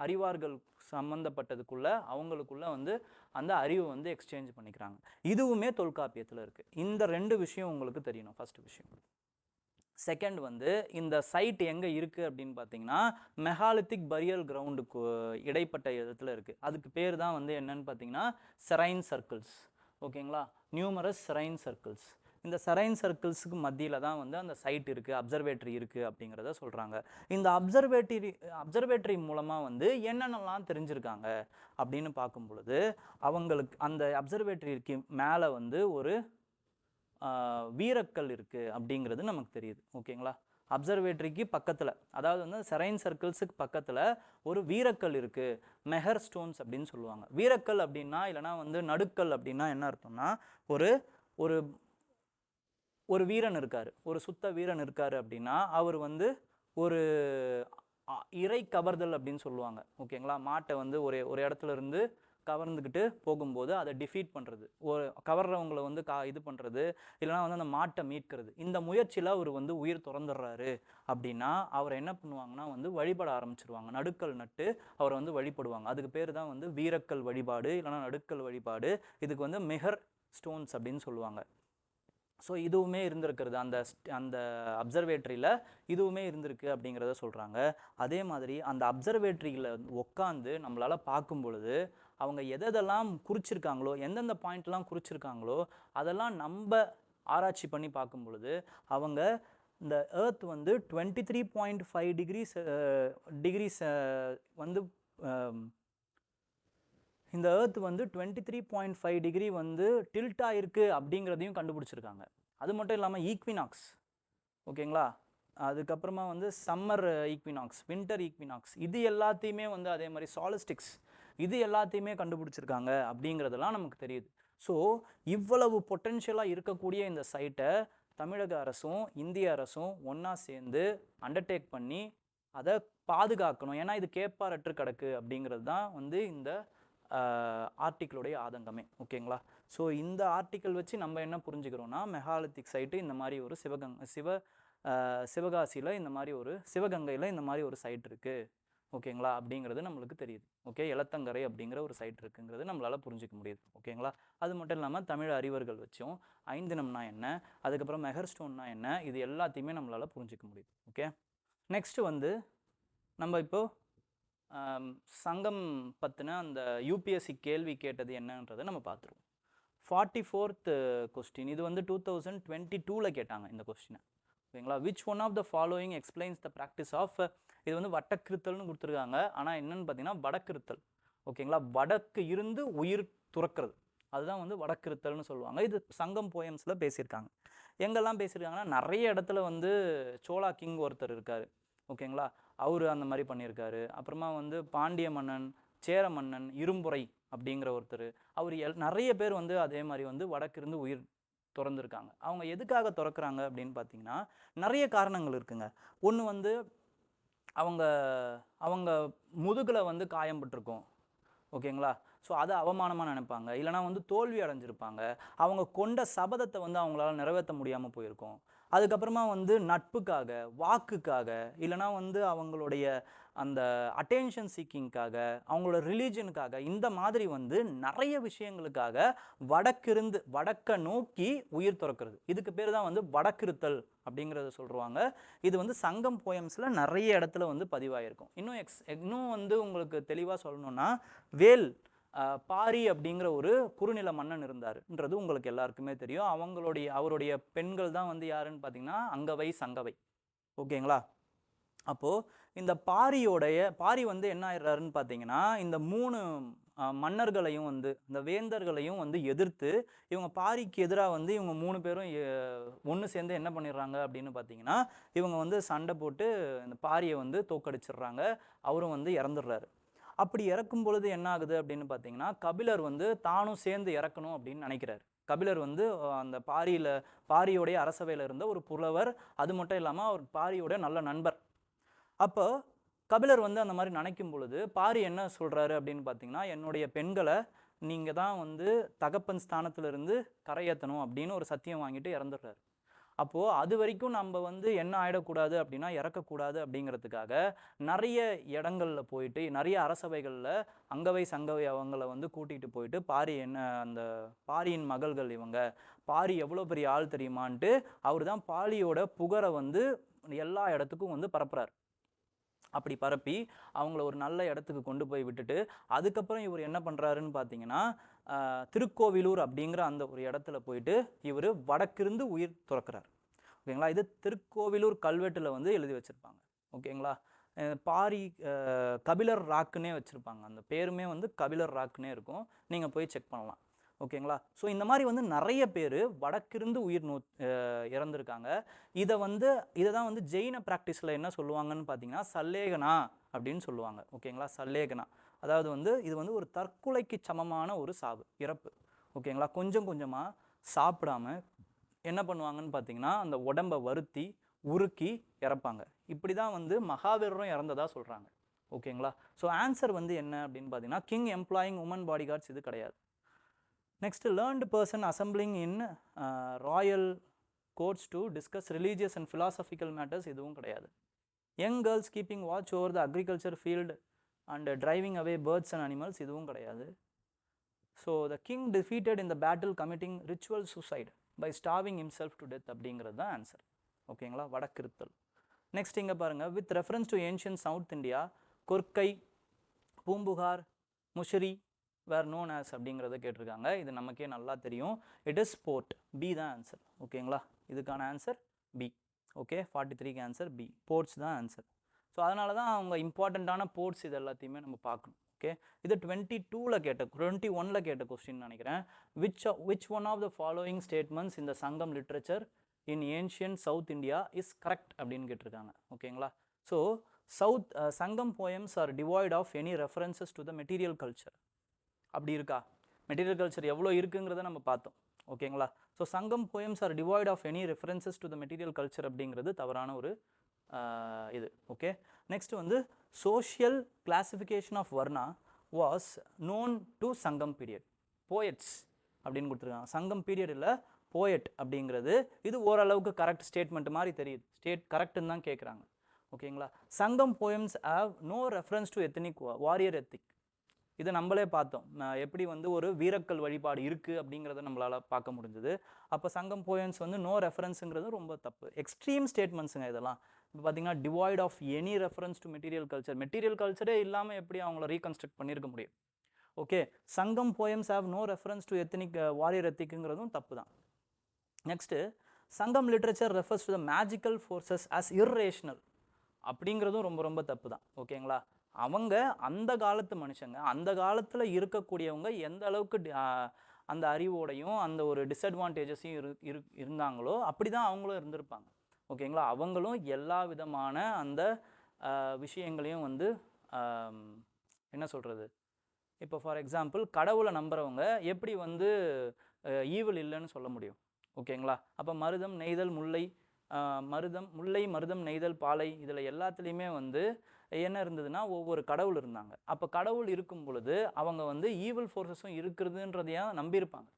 அறிவார்கள் சம்மந்தப்பட்டதுக்குள்ள அவங்களுக்குள்ள வந்து அந்த அறிவு வந்து எக்ஸ்சேஞ்ச் பண்ணிக்கிறாங்க. இதுவுமே தொல்காப்பியத்தில் இருக்குது. இந்த 2 விஷயம் உங்களுக்கு தெரியணும். ஃபஸ்ட்டு விஷயம். செகண்ட் வந்து இந்த சைட் எங்கே இருக்குது அப்படின்னு பார்த்தீங்கன்னா மெகாலித்திக் பரியல் கிரவுண்டுக்கு இடைப்பட்ட இடத்துல இருக்குது. அதுக்கு பேர் தான் வந்து என்னன்னு பார்த்தீங்கன்னா செரைன் சர்க்கிள்ஸ். ஓகேங்களா? Numerous serine circles. இந்த செரைன் சர்க்கிள்ஸுக்கு மத்தியில் தான் வந்து அந்த சைட் இருக்குது, அப்சர்வேட்டரி இருக்குது அப்படிங்கிறத சொல்கிறாங்க. இந்த அப்சர்வேட்டரி மூலமாக வந்து என்னென்னலாம் தெரிஞ்சிருக்காங்க அப்படின்னு பார்க்கும் பொழுது அவங்களுக்கு அந்த அப்சர்வேட்டரிக்கு மேலே வந்து ஒரு வீரக்கல் இருக்குது அப்படிங்கிறது நமக்கு தெரியுது. ஓகேங்களா, அப்சர்வேட்டரிக்கு பக்கத்தில், அதாவது வந்து செரைன் சர்க்கிள்ஸுக்கு பக்கத்தில் ஒரு வீரக்கல் இருக்குது, மெஹர் ஸ்டோன்ஸ் அப்படின்னு சொல்லுவாங்க. வீரக்கல் அப்படின்னா இல்லைனா வந்து நடுக்கல் அப்படின்னா என்ன அர்த்தம்னா, ஒரு ஒரு ஒரு வீரன் இருக்கார், ஒரு சுத்த வீரன் இருக்கார் அப்படின்னா அவர் வந்து ஒரு இறை கவர்தல் அப்படின்னு சொல்லுவாங்க. ஓகேங்களா, மாட்டை வந்து ஒரு இடத்துல இருந்து கவர்ந்துக்கிட்டு போகும்போது அதை டிஃபீட் பண்ணுறது, ஒரு கவர்றவங்களை வந்து இது பண்ணுறது, இல்லைனா வந்து அந்த மாட்டை மீட்கிறது, இந்த முயற்சியில் அவர் வந்து உயிர் துறந்துடுறாரு அப்படின்னா அவரை என்ன பண்ணுவாங்கன்னா வந்து வழிபட ஆரம்பிச்சிருவாங்க. நடுக்கல் நட்டு அவரை வந்து வழிபடுவாங்க. அதுக்கு பேர் தான் வந்து வீரக்கல் வழிபாடு இல்லைனா நடுக்கல் வழிபாடு. இதுக்கு வந்து மெஹர் ஸ்டோன்ஸ் அப்படின்னு சொல்லுவாங்க. ஸோ இதுவுமே இருந்திருக்கிறது அந்த அந்த அப்சர்வேட்டரியில் இதுவுமே இருந்திருக்கு அப்படிங்கிறத சொல்கிறாங்க. அதே மாதிரி அந்த அப்சர்வேட்டரியில் உட்காந்து நம்மளால் பார்க்கும் பொழுது அவங்க எதெல்லாம் குறிச்சிருக்காங்களோ, எந்தெந்த பாயிண்ட்லாம் குறிச்சிருக்காங்களோ அதெல்லாம் நம்ம ஆராய்ச்சி பண்ணி பார்க்கும் பொழுது அவங்க இந்த எர்த் வந்து 23.5 டிகிரிஸ் வந்து இந்த எர்த் வந்து 23.5 டிகிரி வந்து டில்ட் ஆகிருக்கு அப்படிங்கிறதையும் கண்டுபிடிச்சிருக்காங்க. அது மட்டும் இல்லாமல் ஈக்வினாக்ஸ், ஓகேங்களா, அதுக்கப்புறமா வந்து சம்மர் ஈக்வினாக்ஸ், வின்டர் ஈக்வினாக்ஸ், இது எல்லாத்தையுமே வந்து அதே மாதிரி சாலிஸ்டிக்ஸ், இது எல்லாத்தையுமே கண்டுபிடிச்சிருக்காங்க அப்படிங்கிறதெல்லாம் நமக்கு தெரியுது. ஸோ இவ்வளவு பொட்டென்ஷியலாக இருக்கக்கூடிய இந்த சைட்டை தமிழக அரசும் இந்திய அரசும் ஒன்றா சேர்ந்து அண்டர்டேக் பண்ணி அதை பாதுகாக்கணும். ஏன்னா இது கேட்பாரற்று கிடக்கு அப்படிங்கிறது தான் வந்து இந்த ஆர்டிக்கிளுடைய ஆதங்கமே. ஓகேங்களா, ஸோ இந்த ஆர்டிக்கிள் வச்சு நம்ம என்ன புரிஞ்சுக்கிறோன்னா, மெகாலித்திக் சைட்டு இந்த மாதிரி ஒரு சிவகாசியில் இந்த மாதிரி ஒரு சிவகங்கையில் இந்த மாதிரி ஒரு சைட் இருக்குது, ஓகேங்களா, அப்படிங்கிறது நம்மளுக்கு தெரியுது. ஓகே, எலத்தங்கரை அப்படிங்கிற ஒரு சைட் இருக்குங்கிறது நம்மளால் புரிஞ்சிக்க முடியுது. ஓகேங்களா, அது மட்டும் இல்லாமல் தமிழ் அறிவர்கள் வச்சும் ஐந்தினம்னா என்ன, அதுக்கப்புறம் மெஹர் ஸ்டோன்னா என்ன, இது எல்லாத்தையுமே நம்மளால் புரிஞ்சிக்க முடியுது. ஓகே, நெக்ஸ்ட்டு வந்து நம்ம இப்போது சங்கம் பற்றின அந்த யூபிஎஸ்சி கேள்வி கேட்டது என்னன்றதை நம்ம பார்த்துருவோம். 44th கொஸ்டின், இது வந்து 2022 கேட்டாங்க இந்த கொஸ்டினை. ஓகேங்களா, which one of the following explains the practice of, இது வந்து வட்டக்கிருத்தல்னு கொடுத்துருக்காங்க, ஆனால் என்னன்னு பார்த்தீங்கன்னா வடக்கிருத்தல். ஓகேங்களா, வடக்கு இருந்து உயிர் துறக்கிறது, அதுதான் வந்து வடக்கிருத்தல்னு சொல்லுவாங்க. இது சங்கம் போயம்ஸில் பேசியிருக்காங்க. எங்கெல்லாம் பேசியிருக்காங்கன்னா நிறைய இடத்துல வந்து சோழா கிங் ஒருத்தர் இருக்கார், ஓகேங்களா, அவர் அந்த மாதிரி பண்ணியிருக்காரு. அப்புறமா வந்து பாண்டிய மன்னன், சேர மன்னன், இரும்புரை அப்படிங்கிற ஒருத்தர், அவர் நிறைய பேர் வந்து அதே மாதிரி வந்து வடக்கிருந்து உயிர் துறந்துருக்காங்க. அவங்க எதுக்காக துறக்கிறாங்க அப்படின்னு பார்த்தீங்கன்னா நிறைய காரணங்கள் இருக்குங்க. ஒன்று வந்து அவங்க அவங்க முதுகில் வந்து காயம்பட்டிருக்கும், ஓகேங்களா, ஸோ அதை அவமானமாக நினைப்பாங்க, இல்லைனா வந்து தோல்வி அடைஞ்சிருப்பாங்க, அவங்க கொண்ட சபதத்தை வந்து அவங்களால நிறைவேற்ற முடியாமல் போயிருக்கும். அதுக்கப்புறமா வந்து நட்புக்காக, வாக்குக்காக, இல்லைனா வந்து அவங்களுடைய அந்த அட்டென்ஷன் சீக்கிங்காக, அவங்களோட ரிலீஜனுக்காக, இந்த மாதிரி வந்து நிறைய விஷயங்களுக்காக வடக்கை நோக்கி உயிர் துறக்கிறது. இதுக்கு பேர் தான் வந்து வடக்கிருத்தல் அப்படிங்கிறத சொல்லுவாங்க. இது வந்து சங்கம் போயம்ஸில் நிறைய இடத்துல வந்து பதிவாயிருக்கும். இன்னும் வந்து உங்களுக்கு தெளிவாக சொல்லணும்னா, வேல் பாரி அப்படிங்கிற ஒரு குறுநில மன்னன் இருந்தாருன்றது உங்களுக்கு எல்லாருக்குமே தெரியும். அவருடைய பெண்கள் தான் வந்து யாருன்னு பார்த்தீங்கன்னா அங்கவை, சங்கவை. ஓகேங்களா, அப்போது இந்த பாரி வந்து என்ன ஆயிடுறாருன்னு பார்த்தீங்கன்னா இந்த 3 மன்னர்களையும் வந்து இந்த வேந்தர்களையும் வந்து எதிர்த்து இவங்க பாரிக்கு எதிராக வந்து இவங்க 3 பேரும் ஒன்று சேர்ந்து என்ன பண்ணிடுறாங்க அப்படின்னு பார்த்தீங்கன்னா இவங்க வந்து சண்டை போட்டு இந்த பாரியை வந்து தோக்கடிச்சிடுறாங்க. அவரும் வந்து இறந்துடுறாரு. அப்படி இறக்கும் பொழுது என்ன ஆகுது அப்படின்னு பார்த்தீங்கன்னா கபிலர் வந்து தானும் சேர்ந்து இறக்கணும் அப்படின்னு நினைக்கிறார். கபிலர் வந்து அந்த பாரியோடைய அரசவையில் இருந்த ஒரு புலவர், அது மட்டும் இல்லாமல் அவர் பாரியோட நல்ல நண்பர். அப்போ கபிலர் வந்து அந்த மாதிரி நினைக்கும் பொழுது பாரி என்ன சொல்கிறாரு அப்படின்னு பார்த்தீங்கன்னா, என்னுடைய பெண்களை நீங்கள் தான் வந்து தகப்பன் ஸ்தானத்திலிருந்து கரையேற்றணும் அப்படின்னு ஒரு சத்தியம் வாங்கிட்டு இறந்துடுறாரு. அப்போது அது வரைக்கும் நம்ம வந்து என்ன ஆகிடக்கூடாது அப்படின்னா இறக்கக்கூடாது அப்படிங்கிறதுக்காக நிறைய இடங்களில் போயிட்டு நிறைய அரசவைகளில் அங்கவை சங்கவை அவங்கள வந்து கூட்டிகிட்டு போயிட்டு பாரி அந்த பாரியின் மகள்கள் இவங்க, பாரி எவ்வளோ பெரிய ஆள் தெரியுமான்ட்டு அவர் தான் பாரியோட புகழை வந்து எல்லா இடத்துக்கும் வந்து பரப்புறார். அப்படி பரப்பி அவங்கள ஒரு நல்ல இடத்துக்கு கொண்டு போய் விட்டுட்டு அதுக்கப்புறம் இவர் என்ன பண்ணுறாருன்னு பார்த்தீங்கன்னா திருக்கோவிலூர் அப்படிங்கிற அந்த ஒரு இடத்துல போயிட்டு இவர் வடக்கிருந்து உயிர் துறக்கிறார். ஓகேங்களா, இது திருக்கோவிலூர் கல்வெட்டில் வந்து எழுதி வச்சுருப்பாங்க. ஓகேங்களா, பாரி கபிலர் ராக்குன்னே வச்சுருப்பாங்க, அந்த பேருமே வந்து கபிலர் ராக்குன்னே இருக்கும், நீங்கள் போய் செக் பண்ணலாம். ஓகேங்களா, ஸோ இந்த மாதிரி வந்து நிறைய பேர் வடக்கிருந்து உயிர் இறந்துருக்காங்க. இதை தான் வந்து ஜெயின ப்ராக்டிஸில் என்ன சொல்லுவாங்கன்னு பார்த்தீங்கன்னா சல்லேகனா அப்படின்னு சொல்லுவாங்க. ஓகேங்களா, சல்லேகனா அதாவது வந்து இது வந்து ஒரு தற்கொலைக்கு சமமான ஒரு சாவு, இறப்பு. ஓகேங்களா, கொஞ்சம் கொஞ்சமாக சாப்பிடாம என்ன பண்ணுவாங்கன்னு பார்த்தீங்கன்னா அந்த உடம்பை வருத்தி உருக்கி இறப்பாங்க. இப்படி தான் வந்து மகாவீரரும் இறந்ததா சொல்கிறாங்க. ஓகேங்களா, ஸோ ஆன்சர் வந்து என்ன அப்படின்னு பார்த்தீங்கன்னா king employing women body guards இது கிடையாது. Next learned person assembling in royal courts to discuss religious and philosophical matters இதுவும் கிடையாது. Young girls keeping watch over the agriculture field and driving away birds and animals இதுவும் கிடையாது. So the king defeated in the battle committing ritual suicide by starving himself to death அப்படிங்கிறது தான் answer. ஓகேங்களா, வடக்கிருத்தல். Next இங்கே பாருங்கள், with reference to ancient south India Korkai, Poompuhar, Musiri were known as அப்படிங்கிறத கேட்டிருக்காங்க. இது நமக்கே நல்லா தெரியும், இட் இஸ் போர்ட். பி தான் ஆன்சர். ஓகேங்களா, இதுக்கான ஆன்சர் பி. ஓகே, 43க்கு ஆன்சர் பி, போர்ட்ஸ் தான் ஆன்சர். ஸோ அதனால தான் அவங்க இம்பார்ட்டண்ட்டான போர்ட்ஸ் இது எல்லாத்தையுமே நம்ம பார்க்கணும். ஓகே, இது 21ல் கேட்ட கொஸ்டின் நினைக்கிறேன். which one of the following statements in the சங்கம் literature in ancient South India is correct அப்படின்னு கேட்டிருக்காங்க. ஓகேங்களா, ஸோ சங்கம் poems are devoid of any references to the material culture. அப்படி இருக்கா? மெட்டீரியல் கல்ச்சர் எவ்வளோ இருக்குங்கிறத நம்ம பார்த்தோம். ஓகேங்களா, ஸோ சங்கம் poems are devoid of any references to the material culture அப்படிங்கிறது தவறான ஒரு இது. ஓகே, நெக்ஸ்ட் வந்து social classification of varna was known to Sangam period. Poets அப்படின்னு கொடுத்துருக்காங்க, சங்கம் பீரியட் இல்லை போயட் அப்படிங்கிறது. இது ஓரளவுக்கு கரெக்ட் ஸ்டேட்மெண்ட் மாதிரி தெரியுது, கரெக்டுன்னு தான் கேட்குறாங்க. ஓகேங்களா, Sangam poems have no reference to ethnic warrior ethic. இதை நம்மளே பார்த்தோம், எப்படி வந்து ஒரு வீரக்கல் வழிபாடு இருக்குது அப்படிங்கிறத நம்மளால் பார்க்க முடிஞ்சது. அப்போ சங்கம் போயம்ஸ் வந்து நோ ரெஃபரன்ஸுங்கிறது ரொம்ப தப்பு, எக்ஸ்ட்ரீம் ஸ்டேட்மெண்ட்ஸுங்க இதெல்லாம். இப்போ பார்த்தீங்கன்னா devoid of any reference to material culture, material கல்ச்சரே இல்லாமல் எப்படி அவங்கள ரீகன்ஸ்ட்ரக்ட் பண்ணியிருக்க முடியும்? Okay, Sangam poems have no reference to ethnic warrior எத்திக்குங்கிறதும் தப்பு தான். Next Sangam literature refers to the magical forces as irrational அப்படிங்கிறதும் ரொம்ப ரொம்ப தப்பு தான். ஓகேங்களா, அவங்க அந்த காலத்து மனுஷங்க, அந்த காலத்தில் இருக்கக்கூடியவங்க எந்த அளவுக்கு அந்த அறிவோடையும் அந்த ஒரு டிஸ்அட்வான்டேஜஸையும் இருந்தாங்களோ அப்படி தான் அவங்களும் இருந்திருப்பாங்க. ஓகேங்களா, அவங்களும் எல்லா விதமான அந்த விஷயங்களையும் வந்து என்ன சொல்கிறது, இப்போ ஃபார் எக்ஸாம்பிள் கடவுளை நம்புகிறவங்க எப்படி வந்து ஈவில் இல்லைன்னு சொல்ல முடியும்? ஓகேங்களா, அப்போ மருதம் நெய்தல் முல்லை மருதம் நெய்தல் பாலை இதில் எல்லாத்துலேயுமே வந்து என்ன இருந்ததுன்னா ஒவ்வொரு கடவுள் இருந்தாங்க. அப்போ கடவுள் இருக்கும் பொழுது அவங்க வந்து ஈவில் ஃபோர்ஸஸும் இருக்கிறதுன்றதையும் நம்பியிருப்பாங்க.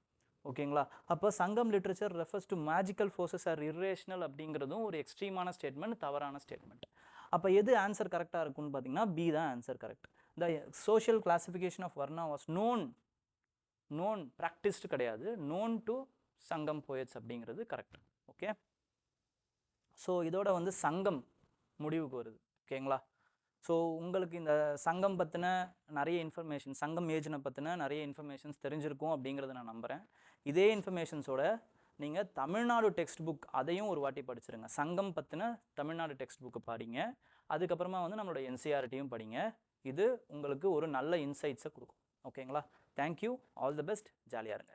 ஓகேங்களா, அப்போ சங்கம் literature refers to magical forces are irrational அப்படிங்கிறதும் ஒரு எக்ஸ்ட்ரீமான ஸ்டேட்மெண்ட், தவறான ஸ்டேட்மெண்ட். அப்போ எது ஆன்சர் கரெக்டாக இருக்கும்னு பார்த்தீங்கன்னா பி தான் answer correct. The social classification of varna was known practised கிடையாது, நோன் டு சங்கம் போயட்ஸ் அப்படிங்கிறது கரெக்ட். ஓகே, ஸோ இதோட வந்து சங்கம் முடிவுக்கு வருது. ஓகேங்களா, ஸோ உங்களுக்கு இந்த சங்கம் பற்றின நிறைய இன்ஃபர்மேஷன், சங்கம் ஏஜ்னை பற்றின நிறைய இன்ஃபர்மேஷன்ஸ் தெரிஞ்சிருக்கும் அப்படிங்கிறத நான் நம்புகிறேன். இதே இன்ஃபர்மேஷன்ஸோட நீங்கள் தமிழ்நாடு டெக்ஸ்ட் புக் அதையும் ஒரு வாட்டி படிச்சிருங்க. சங்கம் பற்றின தமிழ்நாடு டெக்ஸ்ட் புக்கு படிங்க, அதுக்கப்புறமா வந்து நம்மளோட என்சிஆர்டியும் படிங்க. இது உங்களுக்கு ஒரு நல்ல இன்சைட்ஸை கொடுக்கும். ஓகேங்களா, தேங்க்யூ, ஆல் தி பெஸ்ட், ஜாலியாக இருங்க.